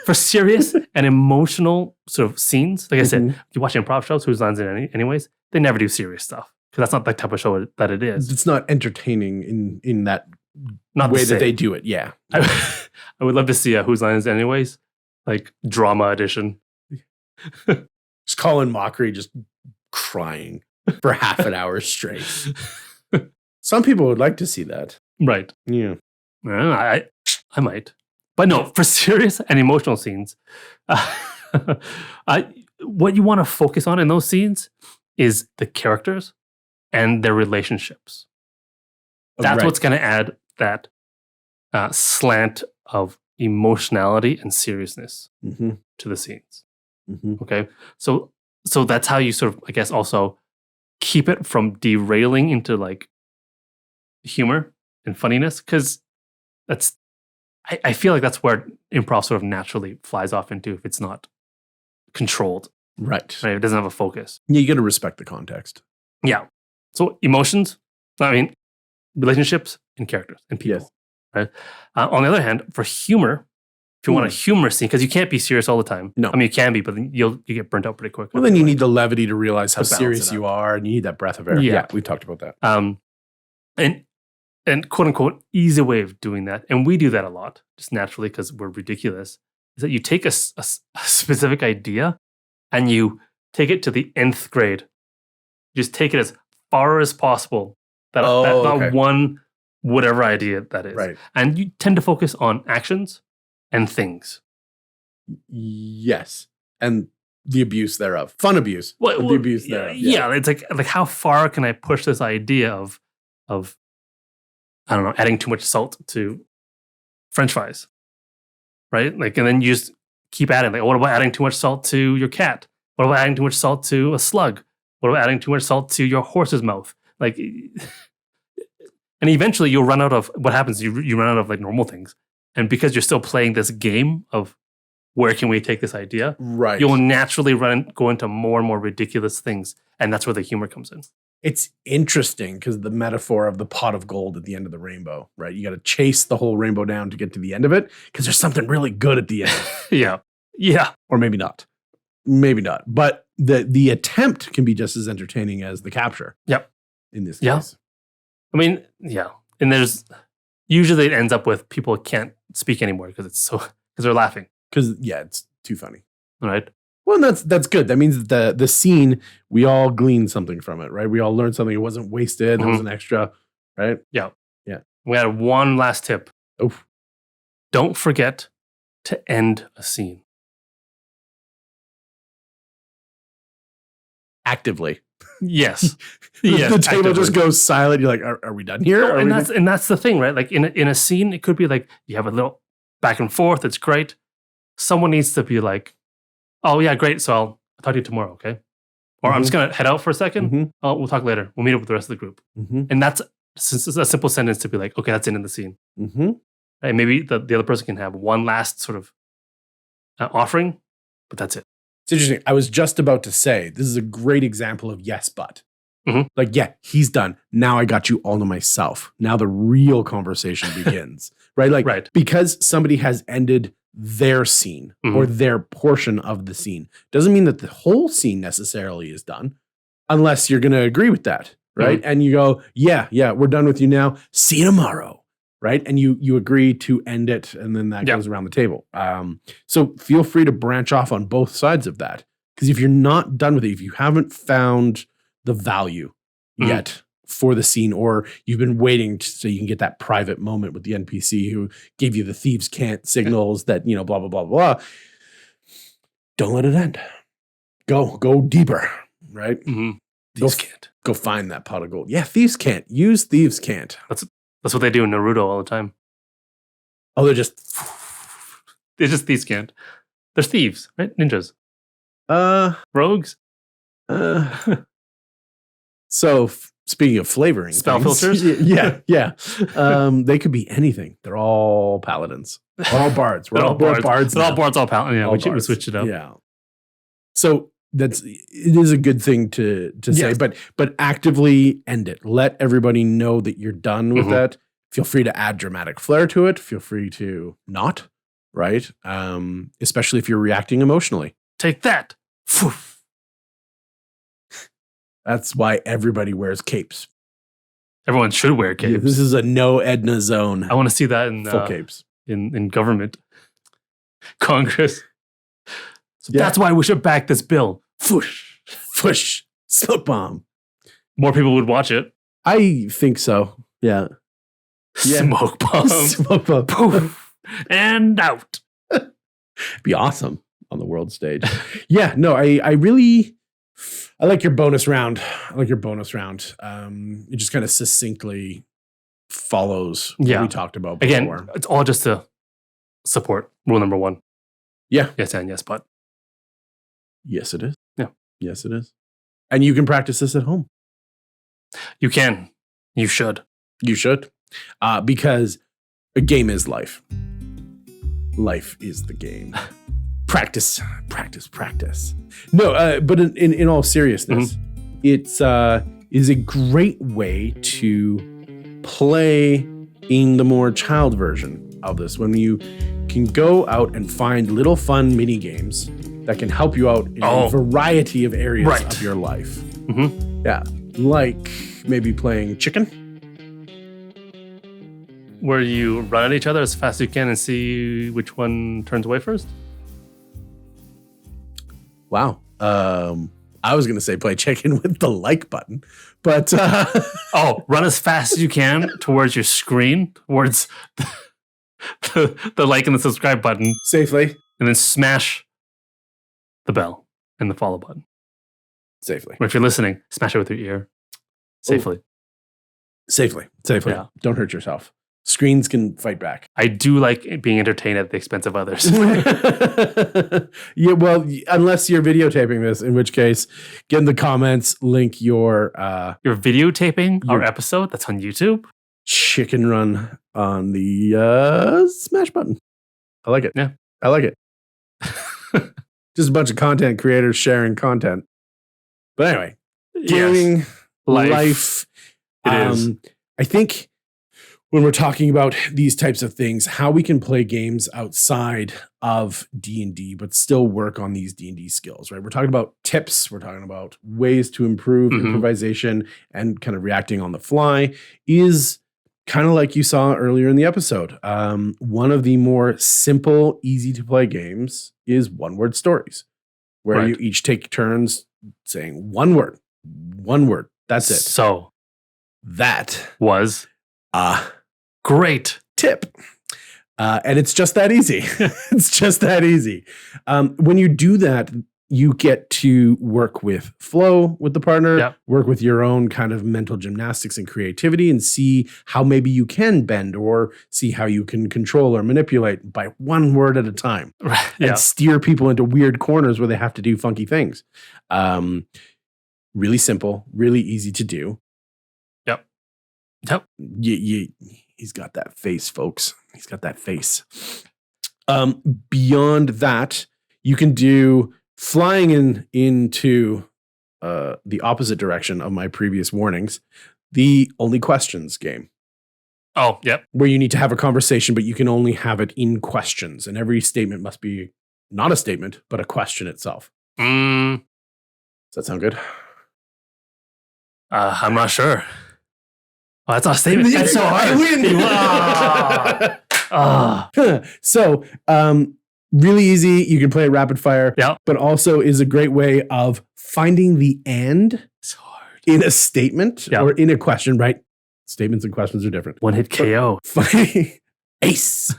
For serious and emotional sort of scenes, like I said, you watch improv shows, Whose Lines Is It anyways, they never do serious stuff, because that's not the type of show that it is. It's not entertaining in that not way that they do it. Yeah. I would love to see a Whose Line Is It anyways, like drama edition. Just Colin Mockery just crying for half an hour straight. Some people would like to see that. Right. Yeah. I might. But no, for serious and emotional scenes, what you want to focus on in those scenes is the characters and their relationships. That's what's going to add that slant of emotionality and seriousness Mm-hmm. to the scenes. Mm-hmm. Okay. So that's how you sort of, I guess, also keep it from derailing into like humor and funniness. Cause I feel like that's where improv sort of naturally flies off into if it's not controlled, Right. right? It doesn't have a focus. Yeah, you got to respect the context. Yeah. So emotions, I mean, relationships and characters and people, Yes. right? On the other hand, for humor, if you want a humor scene, because you can't be serious all the time. No. I mean, you can be, but then you get burnt out pretty quick. Well, then you need the levity to realize how To balance serious it you out. are, and you need that breath of air. Yeah. Yeah, we've talked about that. And quote unquote easy way of doing that, and we do that a lot just naturally because we're ridiculous, is that you take a specific idea and you take it to the nth grade. Just take it as far as possible. That okay. one whatever idea that is. Right. And you tend to focus on actions and things. Yes. And the abuse thereof. Fun abuse. But the abuse thereof. Yeah, it's like how far can I push this idea of I don't know, adding too much salt to French fries, right? Like, and then you just keep adding. Like, what about adding too much salt to your cat? What about adding too much salt to a slug? What about adding too much salt to your horse's mouth? Like, and eventually you'll run out of what happens. You run out of like normal things, and because you're still playing this game of where can we take this idea, Right. you'll naturally go into more and more ridiculous things, and that's where the humor comes in. It's interesting because the metaphor of the pot of gold at the end of the rainbow, right? You got to chase the whole rainbow down to get to the end of it because there's something really good at the end. Yeah. Or maybe not. Maybe not. But the attempt can be just as entertaining as the capture. Yep. In this Yeah. case. I mean, yeah. And there's usually it ends up with people can't speak anymore because they're laughing. Because, yeah, it's too funny. All right. Well, and that's good. That means that the scene, we all gleaned something from it, right? We all learned something. It wasn't wasted. There was an extra, right? Yeah. Yeah. We had one last tip. Oof. Don't forget to end a scene. Actively. Yes. The table actively. just goes silent. You're like, are we done here? No, and that's the thing, right? Like in a scene, it could be like you have a little back and forth. It's great. Someone needs to be like, oh yeah, great. So I'll talk to you tomorrow, okay? Or I'm just gonna head out for a second. Mhm. We'll talk later. We'll meet up with the rest of the group. Mm-hmm. And that's a simple sentence to be like, okay, that's in the scene. Mm-hmm. And maybe the other person can have one last sort of offering, but that's it. It's interesting. I was just about to say, this is a great example of yes, but. Mhm. Like, yeah, he's done. Now I got you all to myself. Now the real conversation begins, right? Like, Right. because somebody has ended their scene or their portion of the scene doesn't mean that the whole scene necessarily is done unless you're going to agree with that, right? And you go, yeah, we're done with you now. See you tomorrow, right? And you agree to end it, and then that goes around the table. So feel free to branch off on both sides of that, because if you're not done with it, if you haven't found the value yet for the scene, or you've been waiting so you can get that private moment with the NPC who gave you the thieves can't signals that, blah, blah, blah, blah. Don't let it end. Go deeper, right? Mm-hmm. Thieves can't. Go find that pot of gold. Yeah, thieves can't. Use thieves can't. That's what they do in Naruto all the time. Oh, they're just thieves can't. They're thieves, right? Ninjas. Rogues. So speaking of flavoring, spell things, filters. Yeah. They could be anything. They're all paladins. All bards. We're all bards. They're all bards. All paladins. Yeah, we bards. switched it up. Yeah. So it is a good thing to say, but actively end it. Let everybody know that you're done with that. Feel free to add dramatic flair to it. Feel free to not, right? Especially if you're reacting emotionally. Take that. That's why everybody wears capes. Everyone should wear capes. Yeah, this is a no Edna zone. I want to see that in full capes in government, Congress. So that's why we should back this bill. Fush, smoke bomb. More people would watch it. I think so. Yeah. Smoke bomb. Smoke bomb. Poof. And out. Be awesome on the world stage. Yeah. No, I like your bonus round. It just kind of succinctly follows what we talked about before. Again, it's all just to support. Rule number 1. Yeah. Yes and yes, but. Yes, it is. Yeah. Yes, it is. And you can practice this at home. You can. You should. You should. Because a game is life. Life is the game. Practice, practice, practice. No, but in all seriousness, it's is a great way to play in the more child version of this, when you can go out and find little fun mini games that can help you out in a variety of areas of your life. Yeah, like maybe playing chicken, where you run at each other as fast as you can and see which one turns away first. Wow. I was going to say play chicken with the like button, but... run as fast as you can towards your screen, towards the like and the subscribe button. Safely. And then smash the bell and the follow button. Safely. Or if you're listening, smash it with your ear. Safely. Safely. Yeah. Don't hurt yourself. Screens can fight back. I do like being entertained at the expense of others. Yeah, well, unless you're videotaping this, in which case, get in the comments, link your... You're videotaping our episode that's on YouTube? Chicken run on the smash button. I like it. Yeah. I like it. Just a bunch of content creators sharing content. But anyway, gaming, life. It is. I think... when we're talking about these types of things, how we can play games outside of D&D, but still work on these D&D skills, right? We're talking about tips. We're talking about ways to improve improvisation and kind of reacting on the fly is kind of like you saw earlier in the episode. One of the more simple, easy to play games is one-word stories, where you each take turns saying one word. That's it. So that was great tip. And it's just that easy. It's just that easy. When you do that, you get to work with flow with the partner, work with your own kind of mental gymnastics and creativity, and see how maybe you can bend or see how you can control or manipulate by one word at a time and steer people into weird corners where they have to do funky things. Really simple, really easy to do. Yep. He's got that face, folks. He's got that face. Beyond that, you can do flying into the opposite direction of my previous warnings, the only questions game. Oh, yep. Where you need to have a conversation, but you can only have it in questions. And every statement must be not a statement, but a question itself. Does that sound good? I'm not sure. Oh, that's not a statement. That's so hard. So, really easy. You can play it rapid fire, but also is a great way of finding the and in a statement or in a question, right? Statements and questions are different. One hit KO. Ace.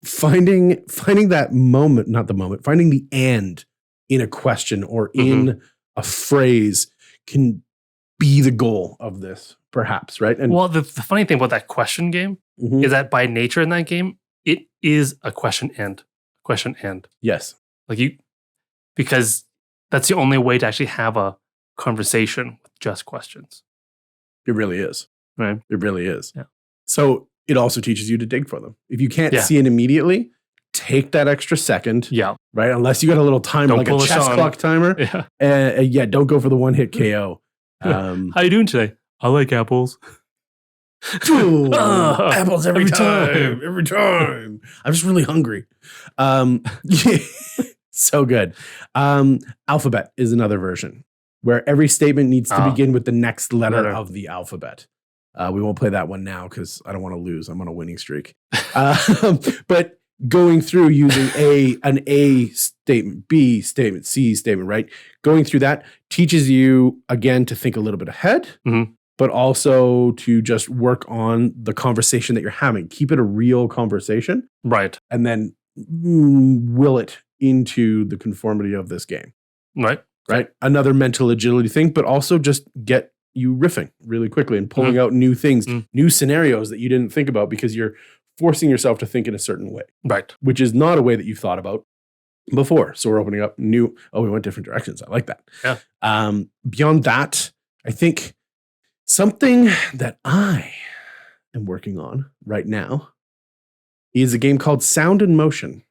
Finding that moment, not the moment, finding the and in a question or in a phrase can be the goal of this, perhaps, right? And well, the funny thing about that question game is that by nature in that game, it is a question and. Yes. Because that's the only way to actually have a conversation with just questions. It really is. Right. It really is. Yeah. So it also teaches you to dig for them. If you can't see it immediately, take that extra second. Yeah. Right. Unless you got a little timer, like a chess clock timer. Yeah. Don't go for the one hit KO. How you doing today? I like apples. Apples every time. Every time. I'm just really hungry. So good. Alphabet is another version where every statement needs to begin with the next letter of the alphabet. We won't play that one now because I don't want to lose. I'm on a winning streak. But going through using an A statement, B statement, C statement, right? Going through that teaches you, again, to think a little bit ahead, but also to just work on the conversation that you're having. Keep it a real conversation. Right. And then will it into the conformity of this game. Right. Another mental agility thing, but also just get you riffing really quickly and pulling out new things, new scenarios that you didn't think about because you're forcing yourself to think in a certain way, Right. which is not a way that you've thought about before. So we're opening up we went different directions. I like that. Yeah. Beyond that, I think something that I am working on right now is a game called Sound and Motion,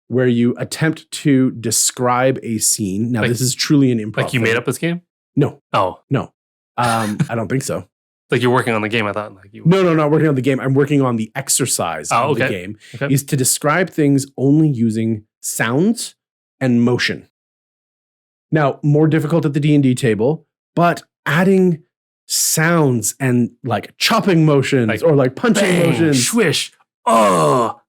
where you attempt to describe a scene. Now, this is truly an improv. Like you made up this game? No. Oh. No. I don't think so. Like you're working on the game, I thought. Like you. No, not working on the game. I'm working on the exercise of the game, is to describe things only using sounds and motion. Now, more difficult at the D&D table, but adding sounds and like chopping motions or like punching bang, motions. Swish. Oh.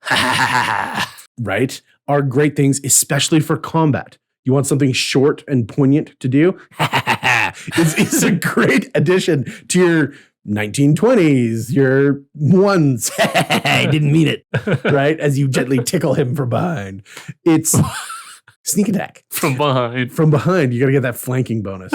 Right? Are great things, especially for combat. You want something short and poignant to do? It's a great addition to your 1920s, your ones. I didn't mean it. Right? As you gently tickle him from behind. It's sneak attack. From behind. From behind. You got to get that flanking bonus.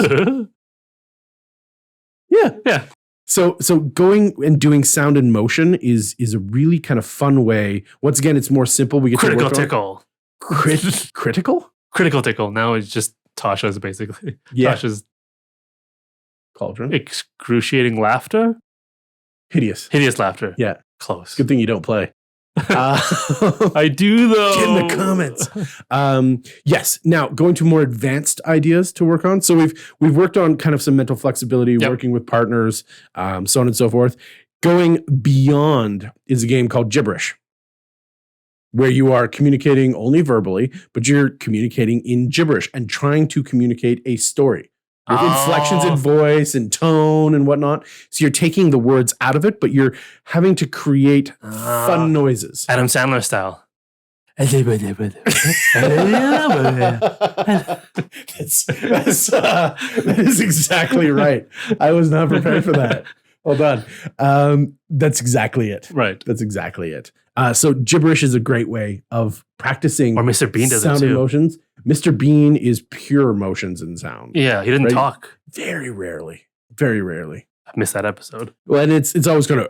Yeah. So going and doing sound and motion is a really kind of fun way. Once again, it's more simple. We get critical to tickle. Critical? Critical tickle. Now it's just Tasha's basically. Yeah. Tasha's cauldron. Excruciating laughter. Hideous laughter. Yeah. Close. Good thing you don't play. I do though. Get in the comments. Yes. Now going to more advanced ideas to work on. So we've worked on kind of some mental flexibility, working with partners, so on and so forth. Going beyond is a game called Gibberish, where you are communicating only verbally, but you're communicating in gibberish and trying to communicate a story. With inflections in voice and tone and whatnot. So you're taking the words out of it, but you're having to create fun noises. Adam Sandler style. That is exactly right. I was not prepared for that. Hold on. That's exactly it. Right. That's exactly it. So gibberish is a great way of practicing. Or Mr. Bean does sound it too. and motions. Mr. Bean is pure motions and sound. Yeah, he didn't talk. Very rarely. Very rarely. I missed that episode. Well, and it's always kind of.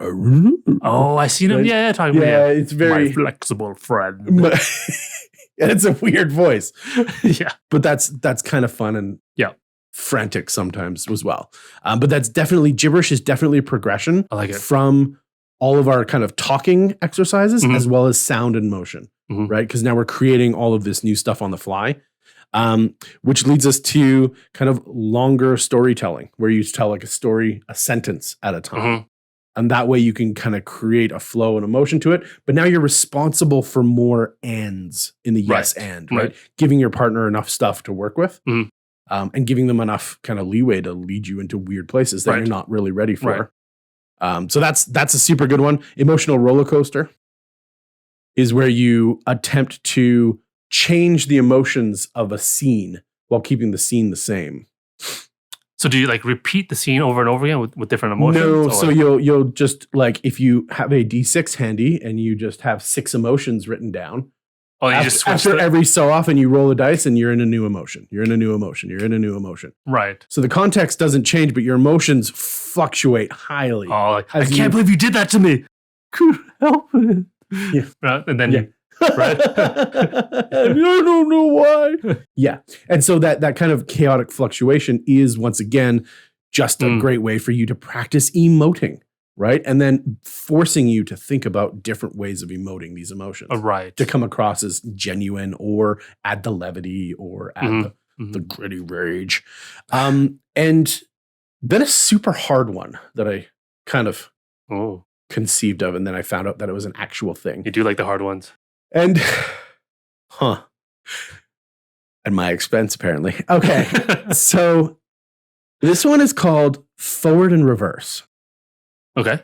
Oh, I seen him. Right? Yeah, talking about it's very my flexible friend. And it's a weird voice. Yeah, but that's kind of fun and frantic sometimes as well. But that's definitely gibberish is definitely a progression. I like it. From all of our kind of talking exercises as well as sound and motion, right? Because now we're creating all of this new stuff on the fly, which leads us to kind of longer storytelling where you tell like a story, a sentence at a time. And that way you can kind of create a flow and emotion to it. But now you're responsible for more ands in the yes and, right? Giving your partner enough stuff to work with and giving them enough kind of leeway to lead you into weird places that you're not really ready for. So that's a super good one. Emotional roller coaster is where you attempt to change the emotions of a scene while keeping the scene the same. So do you like repeat the scene over and over again with different emotions? No, so you'll just like if you have a D6 handy and you just have 6 emotions written down. Oh, you just switch after every so often you roll a dice and you're in a new emotion. You're in a new emotion. You're in a new emotion. Right. So the context doesn't change, but your emotions fluctuate highly. Oh, like, I can't believe you did that to me. Could help it. Yeah. Right? And then you right. I don't know why. Yeah. And so that kind of chaotic fluctuation is once again just a great way for you to practice emoting. Right. And then forcing you to think about different ways of emoting these emotions. Right. To come across as genuine or add the levity or add the gritty rage. And then a super hard one that I kind of conceived of. And then I found out that it was an actual thing. You do like the hard ones. And, at my expense, apparently. Okay. So this one is called Forward and Reverse. Okay.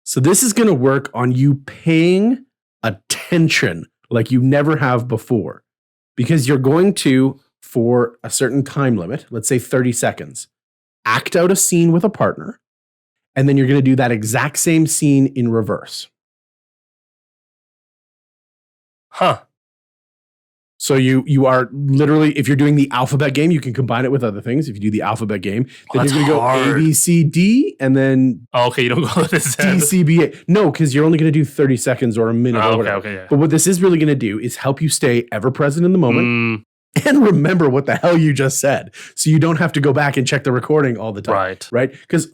So this is going to work on you paying attention like you never have before. Because you're going to, for a certain time limit, let's say 30 seconds, act out a scene with a partner. And then you're going to do that exact same scene in reverse. Huh. So you are literally, if you're doing the alphabet game, you can combine it with other things. If you do the alphabet game, then you're going to go hard. A, B, C, D, and then Oh, okay, you don't go with this. D, C, B, A. No, because you're only going to do 30 seconds or a minute or whatever. Okay, yeah. But what this is really going to do is help you stay ever present in the moment and remember what the hell you just said. So you don't have to go back and check the recording all the time. Right? Because,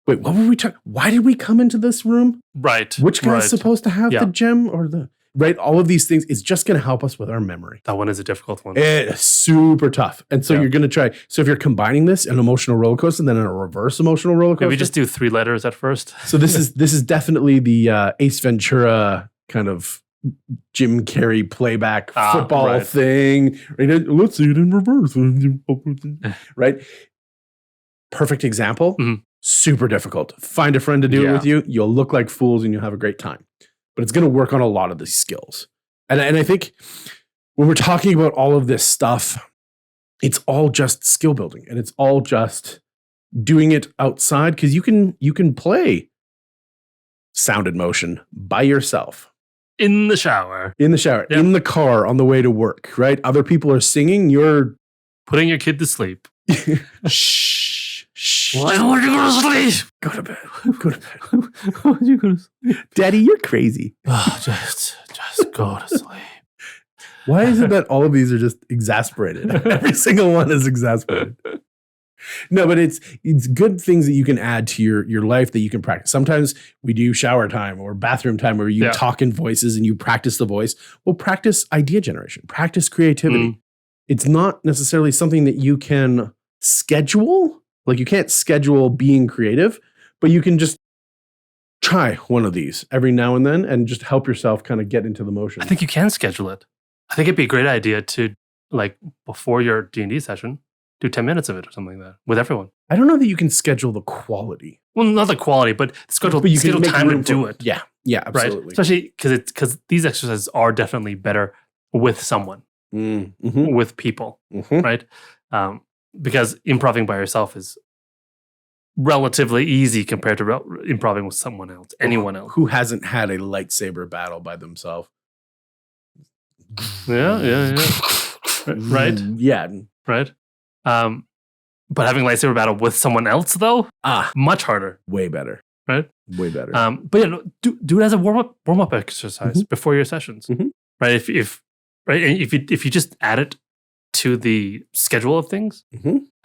wait, what were we talking? Why did we come into this room? Right. Which guy's supposed to have the gem or the... Right, all of these things, it's just going to help us with our memory. That one is a difficult one. It's super tough. And so you're going to try. So if you're combining this, an emotional roller coaster, and then a reverse emotional roller coaster. Maybe just do 3 letters at first. So this is definitely the Ace Ventura kind of Jim Carrey playback football thing. Right? Let's see it in reverse. Right? Perfect example. Super difficult. Find a friend to do it with you. You'll look like fools and you'll have a great time. But it's going to work on a lot of these skills. And I think when we're talking about all of this stuff, it's all just skill building and it's all just doing it outside because you can play sounded motion by yourself. In the shower. In the car on the way to work, right? Other people are singing, you're putting your kid to sleep. Shh. Why don't you go to sleep? Go to bed. Why don't you go to sleep? Daddy, you're crazy. Just go to sleep. Why is it that all of these are just exasperated? Every single one is exasperated. No, but it's good things that you can add to your life that you can practice. Sometimes we do shower time or bathroom time where you talk in voices and you practice the voice. Well, practice idea generation, practice creativity. It's not necessarily something that you can schedule. Like you can't schedule being creative, but you can just try one of these every now and then and just help yourself kind of get into the motion. I think you can schedule it. I think it'd be a great idea to, like, before your D&D session, do 10 minutes of it or something like that with everyone. I don't know that you can schedule the quality. Well, not the quality, but schedule time to do it. Yeah, absolutely. Right? Especially because these exercises are definitely better with someone, with people, right? Because improving by yourself is relatively easy compared to improving with someone else, anyone else. Who hasn't had a lightsaber battle by themselves? Yeah. Right? Yeah. Right? But having lightsaber battle with someone else, though, much harder. Way better. Right? Way better. But do it as a warm-up exercise before your sessions. Right? If you just add it to the schedule of things,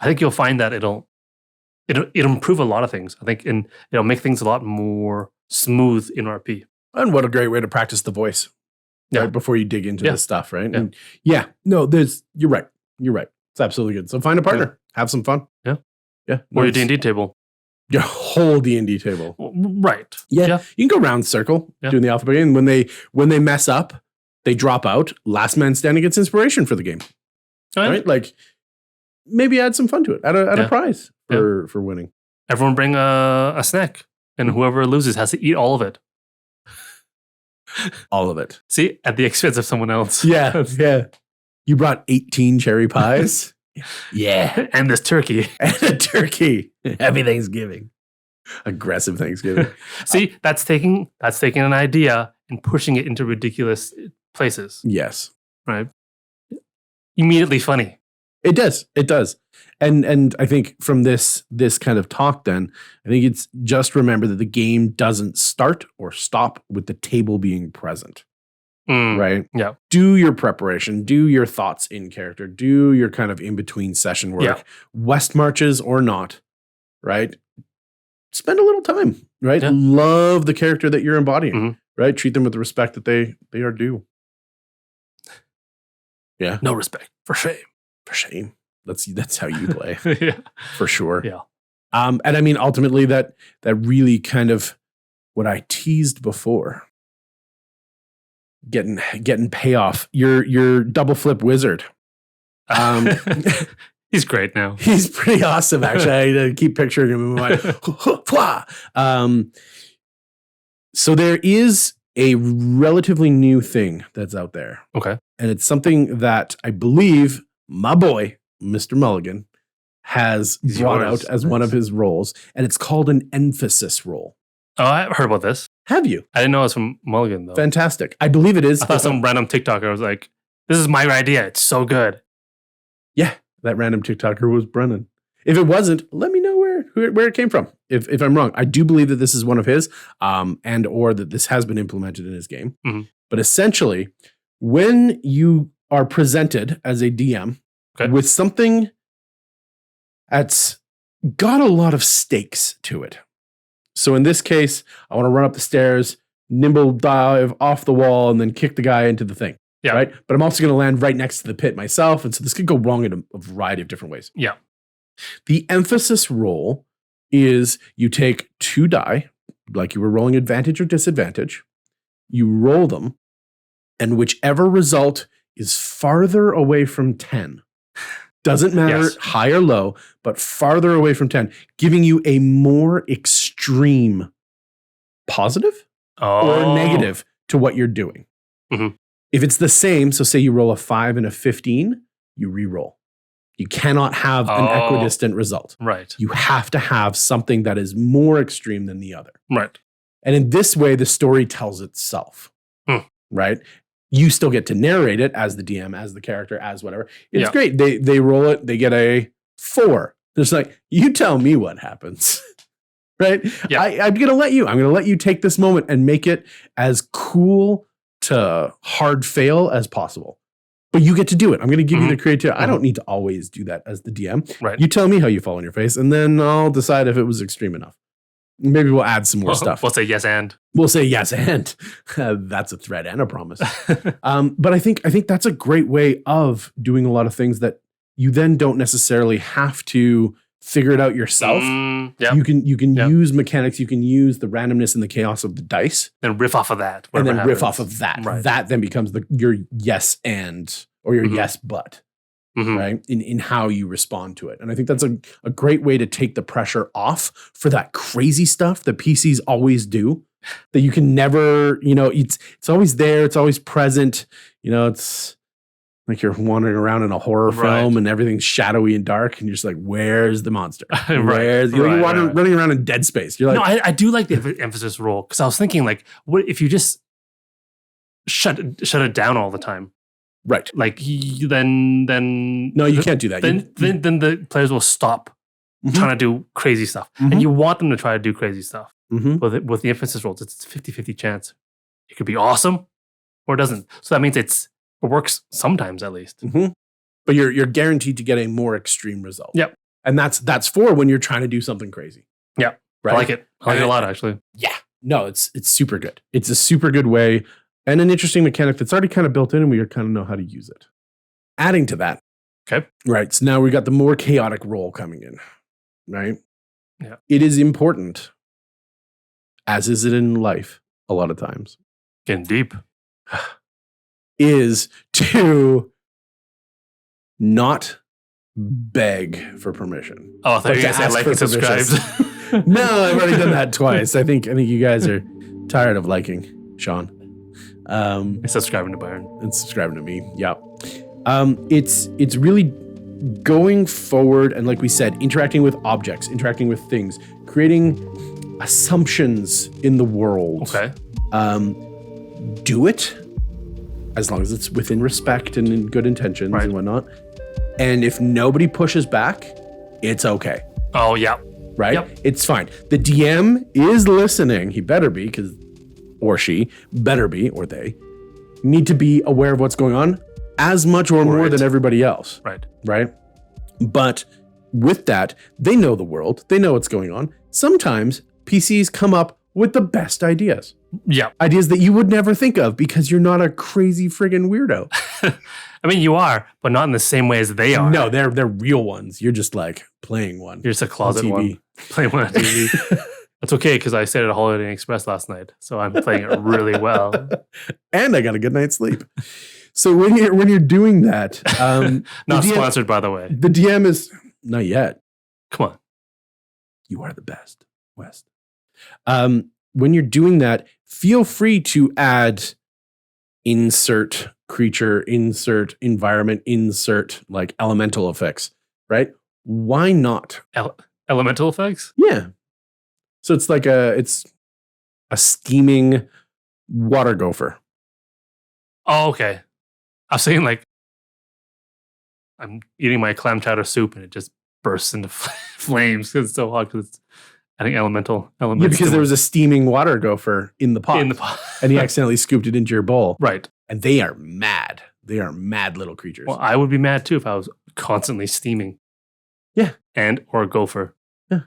I think you'll find that it'll improve a lot of things. I think, and it'll make things a lot more smooth in RP. And what a great way to practice the voice, right? Before you dig into this stuff, right? And you're right. It's absolutely good. So find a partner, have some fun. Yeah. Or your D&D table. Your whole D&D table. Right. Yeah. You can go round circle doing the alphabet game. When they mess up, they drop out. Last man standing gets inspiration for the game. Right? Like maybe add some fun to it. Add a prize for winning. Everyone bring a snack, and whoever loses has to eat all of it. All of it. See, at the expense of someone else. Yeah. You brought 18 cherry pies. Yeah. And this turkey. And a turkey. Happy Thanksgiving. Aggressive Thanksgiving. See, that's taking an idea and pushing it into ridiculous places. Yes. Right? Immediately funny. It does. And I think from this kind of talk then, I think it's just remember that the game doesn't start or stop with the table being present. Right? Yeah. Do your preparation, do your thoughts in character, do your kind of in-between session work, West marches or not, right? Spend a little time, right? Yeah. Love the character that you're embodying, right? Treat them with the respect that they are due. Yeah. No respect. For shame. For shame. That's how you play. Yeah. For sure. Yeah. And I mean, ultimately that really kind of what I teased before. Getting payoff. Your double flip wizard. He's great now. He's pretty awesome, actually. I keep picturing him in my mind. So there is a relatively new thing that's out there. Okay. And it's something that I believe my boy, Mr. Mulligan, has brought out as one of his roles. And it's called an emphasis role. Oh, I heard about this. Have you? I didn't know it was from Mulligan, though. Fantastic. I believe it is. I thought some random TikToker was like, This is my idea. It's so good. Yeah, that random TikToker was Brennan. If it wasn't, let me know where it came from. If I'm wrong, I do believe that this is one of his, and or that this has been implemented in his game. Mm-hmm. But essentially, when you are presented as a DM with something that's got a lot of stakes to it. So in this case, I want to run up the stairs, nimble dive off the wall, and then kick the guy into the thing. Yeah. Right. But I'm also going to land right next to the pit myself. And so this could go wrong in a variety of different ways. Yeah. The emphasis roll is you take 2 die, like you were rolling advantage or disadvantage. You roll them, and whichever result is farther away from 10. Doesn't matter high or low, but farther away from 10, giving you a more extreme positive or negative to what you're doing. Mm-hmm. If it's the same, so say you roll a 5 and a 15, you re-roll. You cannot have an equidistant result. Right. You have to have something that is more extreme than the other. Right. And in this way, the story tells itself. Right? You still get to narrate it as the DM, as the character, as whatever. It's great. They roll it. They get a 4. It's like, you tell me what happens. Right? Yeah. I'm going to let you take this moment and make it as cool to hard fail as possible. But you get to do it. I'm going to give you the creativity. I don't need to always do that as the DM. Right. You tell me how you fall on your face, and then I'll decide if it was extreme enough. Maybe we'll add some more stuff. We'll say yes and. We'll say yes and. That's a threat and a promise. But I think that's a great way of doing a lot of things that you then don't necessarily have to figure it out yourself. You can use mechanics. You can use the randomness and the chaos of the dice. And riff off of that. Riff off of that. Right. That then becomes your yes and or your yes but. Right? In how you respond to it. And I think that's a great way to take the pressure off for that crazy stuff that PCs always do. That you can never, it's always there, it's always present. It's like you're wandering around in a horror film and everything's shadowy and dark, and you're just like, where's the monster? You're running around in dead space. You're like, no, I do like the emphasis roll, because I was thinking, like, what if you just shut it down all the time? Right. Like then no, you can't do that. Then the players will stop trying to do crazy stuff. And you want them to try to do crazy stuff. With the emphasis rolls, it's a 50-50 chance. It could be awesome or it doesn't. So that means it works sometimes at least. But you're guaranteed to get a more extreme result. Yep. And that's for when you're trying to do something crazy. Yeah. Right? I like it. I like it a lot, actually. Yeah. No, it's super good. It's a super good way and an interesting mechanic that's already kind of built in, and we kind of know how to use it. Adding to that. Okay. Right. So now we got the more chaotic role coming in. Right? Yeah. It is important, as is it in life a lot of times. Getting deep. Is to not beg for permission. Oh, I thought you guys said like and subscribe. No, I've already done that twice. I think you guys are tired of liking Sean. And subscribing to Byron. And subscribing to me. Yeah. It's really going forward and, like we said, interacting with objects, interacting with things, creating assumptions in the world. Okay. Do it as long as it's within respect and in good intentions and whatnot. And if nobody pushes back, it's okay. Oh, yeah. Right? Yep. It's fine. The DM is listening. He better be, or she better be, or they need to be aware of what's going on as much or more than everybody else. Right. Right? But with that, they know the world. They know what's going on. Sometimes PCs come up with the best ideas. Yeah. Ideas that you would never think of because you're not a crazy friggin' weirdo. I mean, you are, but not in the same way as they are. No, they're real ones. You're just like playing one. You're just a closet one. Playing one on TV. That's okay, because I stayed at Holiday Inn Express last night, so I'm playing it really well. And I got a good night's sleep. So when you're doing that, not sponsored, by the way. The DM is not yet. Come on, you are the best, West. When you're doing that, feel free to add insert creature, insert environment, insert like elemental effects. Right? Why not? Elemental effects? Yeah. So it's like a steaming water gopher. Oh, okay. I was saying like I'm eating my clam chowder soup and it just bursts into flames because it's so hot. Because it's adding elemental elements. Yeah, because there was a steaming water gopher in the pot. in the pot, and he accidentally scooped it into your bowl. right? And they are mad. They are mad little creatures. Well, I would be mad too if I was constantly steaming. Yeah. And or a gopher. Yeah.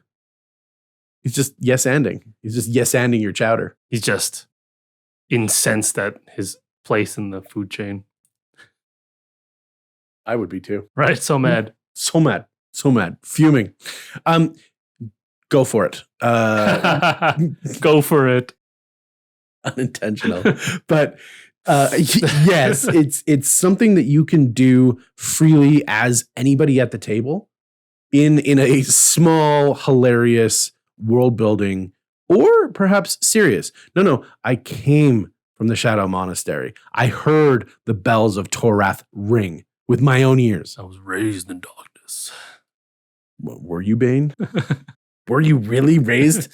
He's just yes-anding. He's just yes-anding your chowder. He's just incensed at his place in the food chain. I would be too. Right? So mad. So mad. So mad. Fuming. Go for it. Go for it. Unintentional. But yes, it's something that you can do freely as anybody at the table in a small, hilarious world building, or perhaps serious. No, I came from the Shadow Monastery. I heard the bells of Torath ring with my own ears. I was raised in darkness. Were you, Bane? Were you really raised?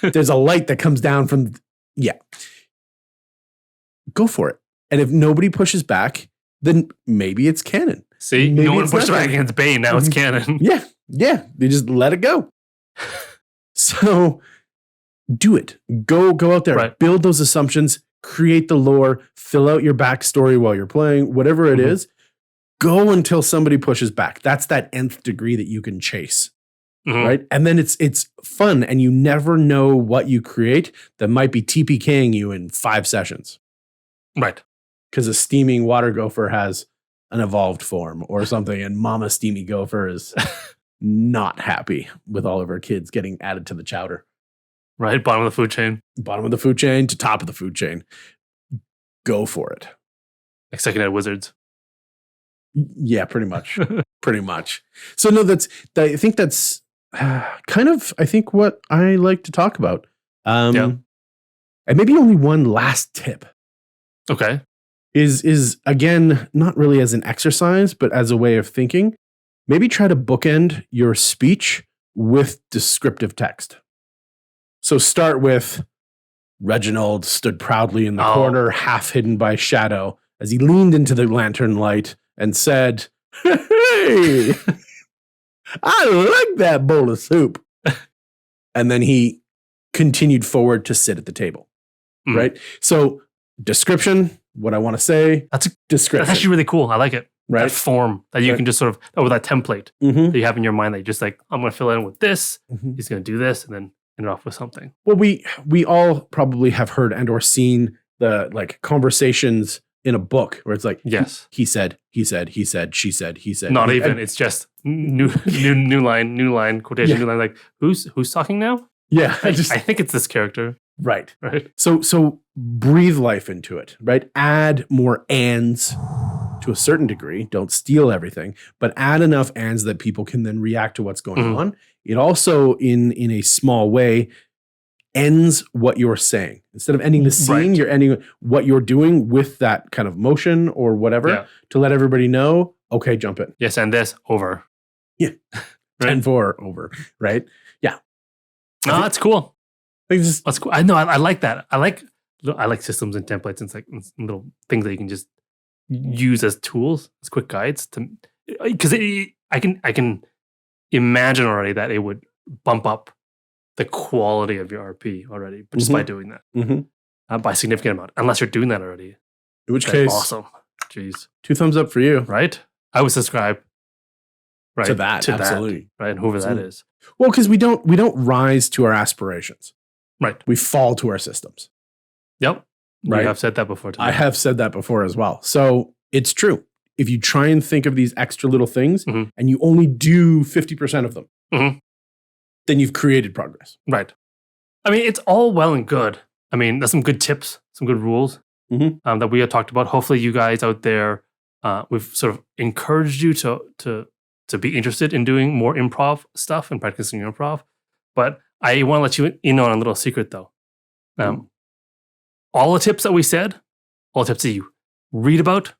There's a light that comes down from... Yeah. Go for it. And if nobody pushes back, then maybe it's canon. See? Maybe no one it's pushed not back against Bane. Now it's canon. Yeah. They just let it go. So do it. Go out there. Right. Build those assumptions. Create the lore. Fill out your backstory while you're playing. Whatever it is. Go until somebody pushes back. That's that nth degree that you can chase. Right? And then it's fun, and you never know what you create that might be TPKing you in 5 sessions. Right. Because a steaming water gopher has an evolved form or something, and Mama Steamy Gopher is not happy with all of her kids getting added to the chowder. Right. Bottom of the food chain. Bottom of the food chain to top of the food chain. Go for it. Like second-ed wizards. Yeah, pretty much. Pretty much. So no, I think that's kind of, I think, what I like to talk about. And maybe only one last tip. Okay. Is again, not really as an exercise, but as a way of thinking. Maybe try to bookend your speech with descriptive text. So start with, Reginald stood proudly in the corner, half hidden by shadow, as he leaned into the lantern light and said, "Hey, I like that bowl of soup." And then he continued forward to sit at the table. Right? So description, what I want to say. That's description. That's actually really cool. I like it. Right? That form that you can just sort of, with that template that you have in your mind that you're just like, I'm going to fill it in with this. He's going to do this, and then end it off with something. Well, we all probably have heard and or seen the like conversations in a book where it's like, yes, he said, she said. Not even. It's just new line, quotation, new line. Like, who's talking now? Yeah, I think it's this character. Right. Right. So breathe life into it. Right. Add more ands to a certain degree. Don't steal everything, but add enough ands that people can then react to what's going on. It also, in a small way, ends what you're saying. Instead of ending the scene, you're ending what you're doing with that kind of motion or whatever to let everybody know, okay, jump in. Yes, and this, over. Yeah. Right? 10-4, over, right? Yeah. No, that's cool. That's cool. I know. I like that. I like systems and templates and like little things that you can just use as tools, as quick guides to, because I can imagine already that it would bump up the quality of your RP already, but just by doing that, by a significant amount. Unless you're doing that already, in which case, awesome. Jeez, 2 thumbs up for you, right? I would subscribe. Right to that, absolutely, right, and whoever that is. Well, because we don't rise to our aspirations, right? We fall to our systems. Yep, right. I've said that before too. I have said that before as well. So it's true. If you try and think of these extra little things and you only do 50% of them, then you've created progress. Right. I mean, it's all well and good. I mean, there's some good tips, some good rules that we have talked about. Hopefully, you guys out there, we've sort of encouraged you to be interested in doing more improv stuff and practicing improv. But I want to let you in on a little secret, though. All the tips that we said, all the tips that you read about,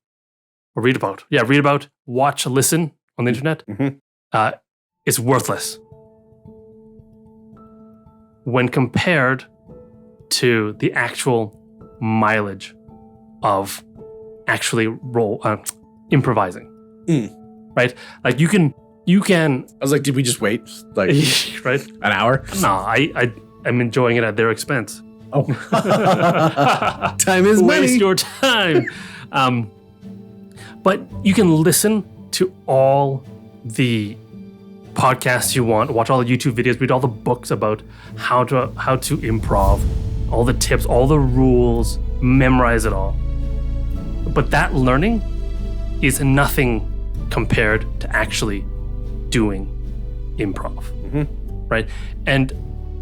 watch, listen on the internet, is worthless when compared to the actual mileage of actually improvising. Right? Like you can. I was like, did we just wait like right? an hour? No, I'm enjoying it at their expense. Oh, time is money. Waste your time. But you can listen to all the podcasts you want, watch all the YouTube videos, read all the books about how to improv, all the tips, all the rules, memorize it all. But that learning is nothing compared to actually doing improv, right? And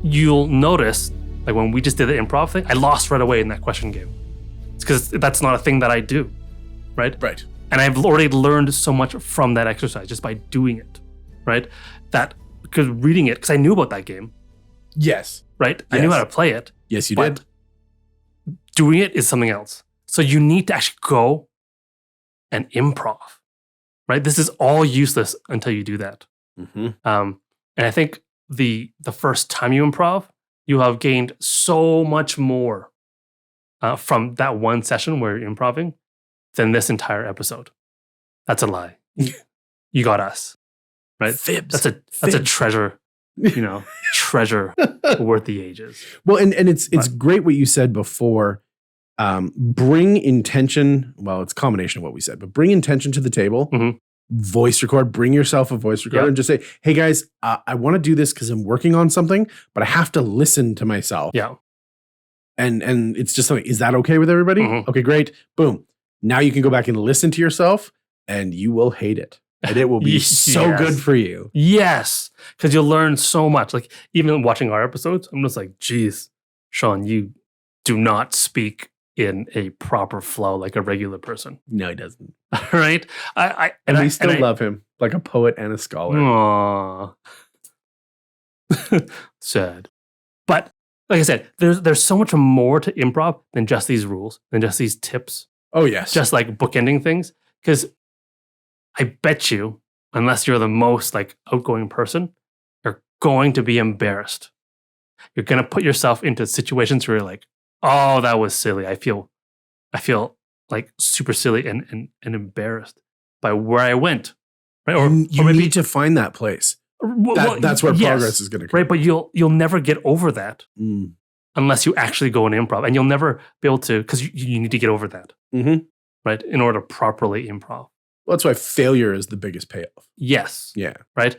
you'll notice, like when we just did the improv thing, I lost right away in that question game. It's because that's not a thing that I do, right? Right. And I've already learned so much from that exercise just by doing it, right? That because reading it, because I knew about that game, Yes. right? I knew how to play it. Yes, you but did. Doing it is something else. So you need to actually go and improv, right? This is all useless until you do that. And I think the first time you improv, you have gained so much more from that one session where you're improving than this entire episode. That's a lie. You got us, right? Fibs. That's a treasure, treasure worth the ages. Well, and it's great what you said before. Bring intention. Well, it's a combination of what we said, but bring intention to the table. Voice record. Bring yourself a voice recorder and just say, "Hey guys, I want to do this because I'm working on something, but I have to listen to myself." Yeah. And it's just something. Is that okay with everybody? Okay, great. Boom. Now you can go back and listen to yourself, and you will hate it, and it will be so good for you. Yes, because you'll learn so much. Like even watching our episodes, I'm just like, "Geez, Sean, you do not speak in a proper flow like a regular person." No, he doesn't. Right? And we still love him like a poet and a scholar. Aww. Sad. But like I said, there's so much more to improv than just these rules, than just these tips. Oh, yes. Just like bookending things. Because I bet you, unless you're the most like outgoing person, you're going to be embarrassed. You're going to put yourself into situations where you're like, oh, that was silly. I feel like super silly and embarrassed by where I went. Right? Or you maybe need to find that place. That's where progress is going to come. Right, but you'll never get over that unless you actually go and improv. And you'll never be able to, because you need to get over that. Right, in order to properly improv. Well, that's why failure is the biggest payoff. Yes. Yeah. Right?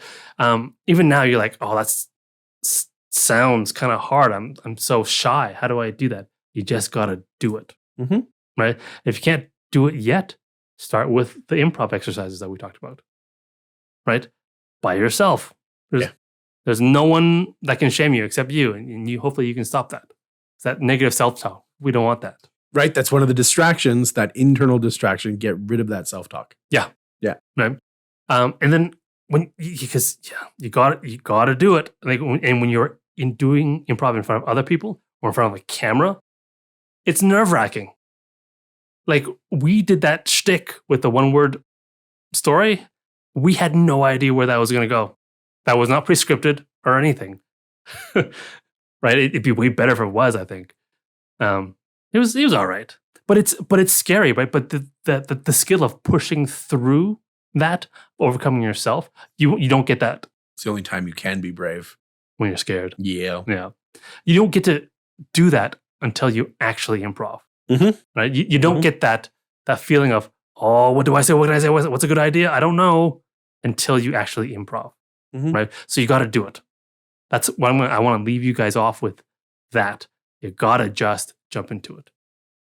Even now you're like, oh, that sounds kind of hard. I'm so shy. How do I do that? You just got to do it. Right? If you can't do it yet, start with the improv exercises that we talked about. Right? By yourself. There's no one that can shame you except you. And you hopefully you can stop that. It's that negative self-talk. We don't want that. Right? That's one of the distractions, that internal distraction. Get rid of that self-talk. Yeah. Yeah. Right? And then because you got to do it. Like, and when you're doing improv in front of other people or in front of a camera, it's nerve-wracking. Like we did that shtick with the one-word story. We had no idea where that was going to go. That was not pre-scripted or anything. Right? It'd be way better if it was, I think. It was all right. But it's scary, right? But the skill of pushing through that, overcoming yourself, you don't get that. It's the only time you can be brave. When you're scared. Yeah. Yeah. You don't get to do that until you actually improv. Right? You don't get that feeling of, oh, what do I say? What can I say? What's a good idea? I don't know, until you actually improv. Right? So you got to do it. That's what I want to leave you guys off with. That you got to just jump into it.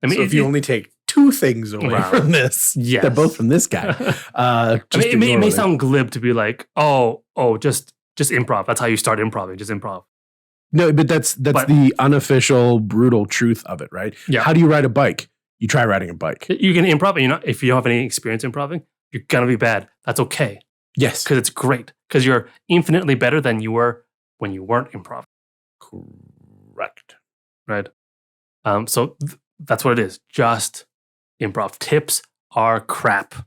I mean, so if you only take two things away from this, they're both from this guy. It may sound glib to be like, oh, just improv. That's how you start improv. Just improv. No, but that's the unofficial, brutal truth of it, right? Yeah. How do you ride a bike? You try riding a bike. You can improv, and if you don't have any experience improving, you're gonna be bad. That's okay. Yes, because it's great. Because you're infinitely better than you were when you weren't improv. Correct. Right. So that's what it is. Just improv. Tips are crap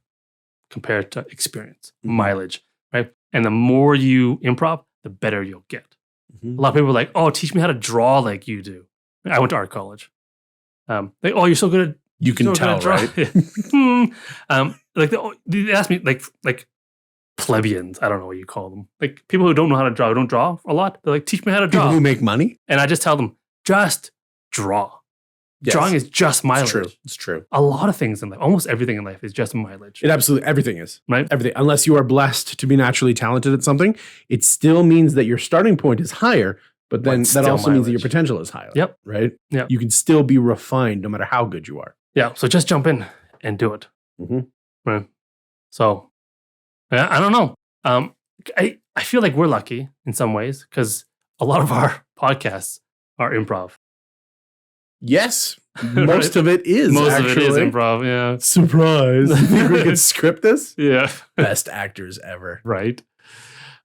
compared to experience, mileage, right? And the more you improv, the better you'll get. A lot of people are like, oh, teach me how to draw like you do. I went to art college. Like, oh, you're so good at You can So tell, can I right? draw? Like they ask me like plebeians. I don't know what you call them. Like people who don't know how to draw, don't draw a lot. They're like, teach me how to People draw. who make money. And I just tell them, just draw. Yes. Drawing is just mileage. It's true. It's true. A lot of things in life, almost everything in life is just mileage. It absolutely, everything is. Right? Everything. Unless you are blessed to be naturally talented at something, it still means that your starting point is higher, but then it's that still also means that your mileage. potential is higher. Yep. Right? Yep. You can still be refined no matter how good you are. Yeah. So just jump in and do it. Mhm. Right. So yeah, I don't know. I feel like we're lucky in some ways because a lot of our podcasts are improv. Yes. Most of it is. Most actually. of it is improv. Yeah. Surprise. You think we could script this? Yeah. Best actors ever. Right.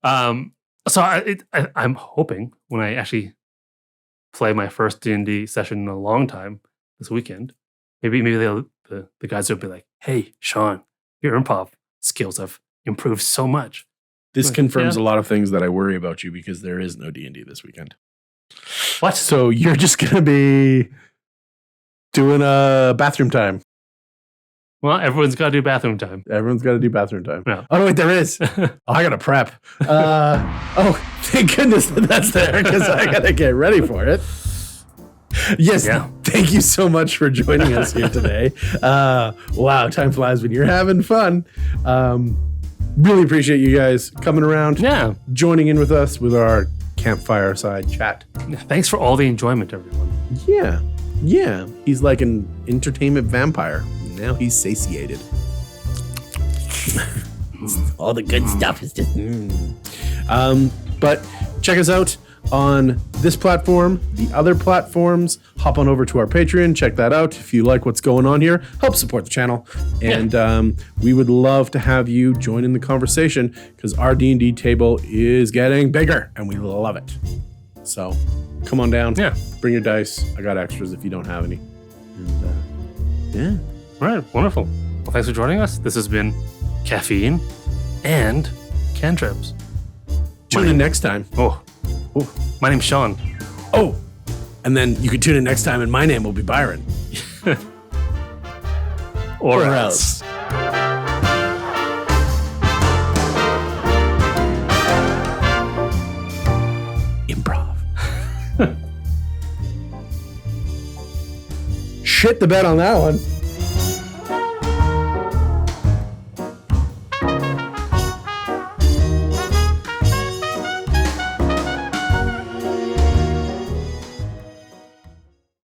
So I'm hoping when I actually play my first D&D session in a long time this weekend, maybe the guys will be like, "Hey, Sean, your improv skills have improved so much." This confirms Yeah. a lot of things that I worry about you because there is no D&D this weekend. What? So you're just going to be doing a bathroom time. Well, everyone's got to do bathroom time. Everyone's got to do bathroom time. Yeah. Oh, no, wait, there is. Oh, I got to prep. Thank goodness that that's there because I got to get ready for it. Yes. Yeah. Thank you so much for joining us here today. Wow, time flies when you're having fun. Really appreciate you guys coming around, Yeah. joining in with us with our campfire side chat. Thanks for all the enjoyment, everyone. Yeah. Yeah. He's like an entertainment vampire. Now he's satiated. All the good stuff is just. But check us out on this platform, the other platforms. Hop on over to our Patreon. Check that out. If you like what's going on here, help support the channel. And we would love to have you join in the conversation because our D&D table is getting bigger and we love it. So come on down. Yeah. Bring your dice. I got extras if you don't have any. And yeah. All right. Wonderful. Well, thanks for joining us. This has been Caffeine and Cantrips. Tune in next time. Oh, my name's Sean. Oh, and then you can tune in next time, and my name will be Byron. Or else. Improv. Shit the bed on that one.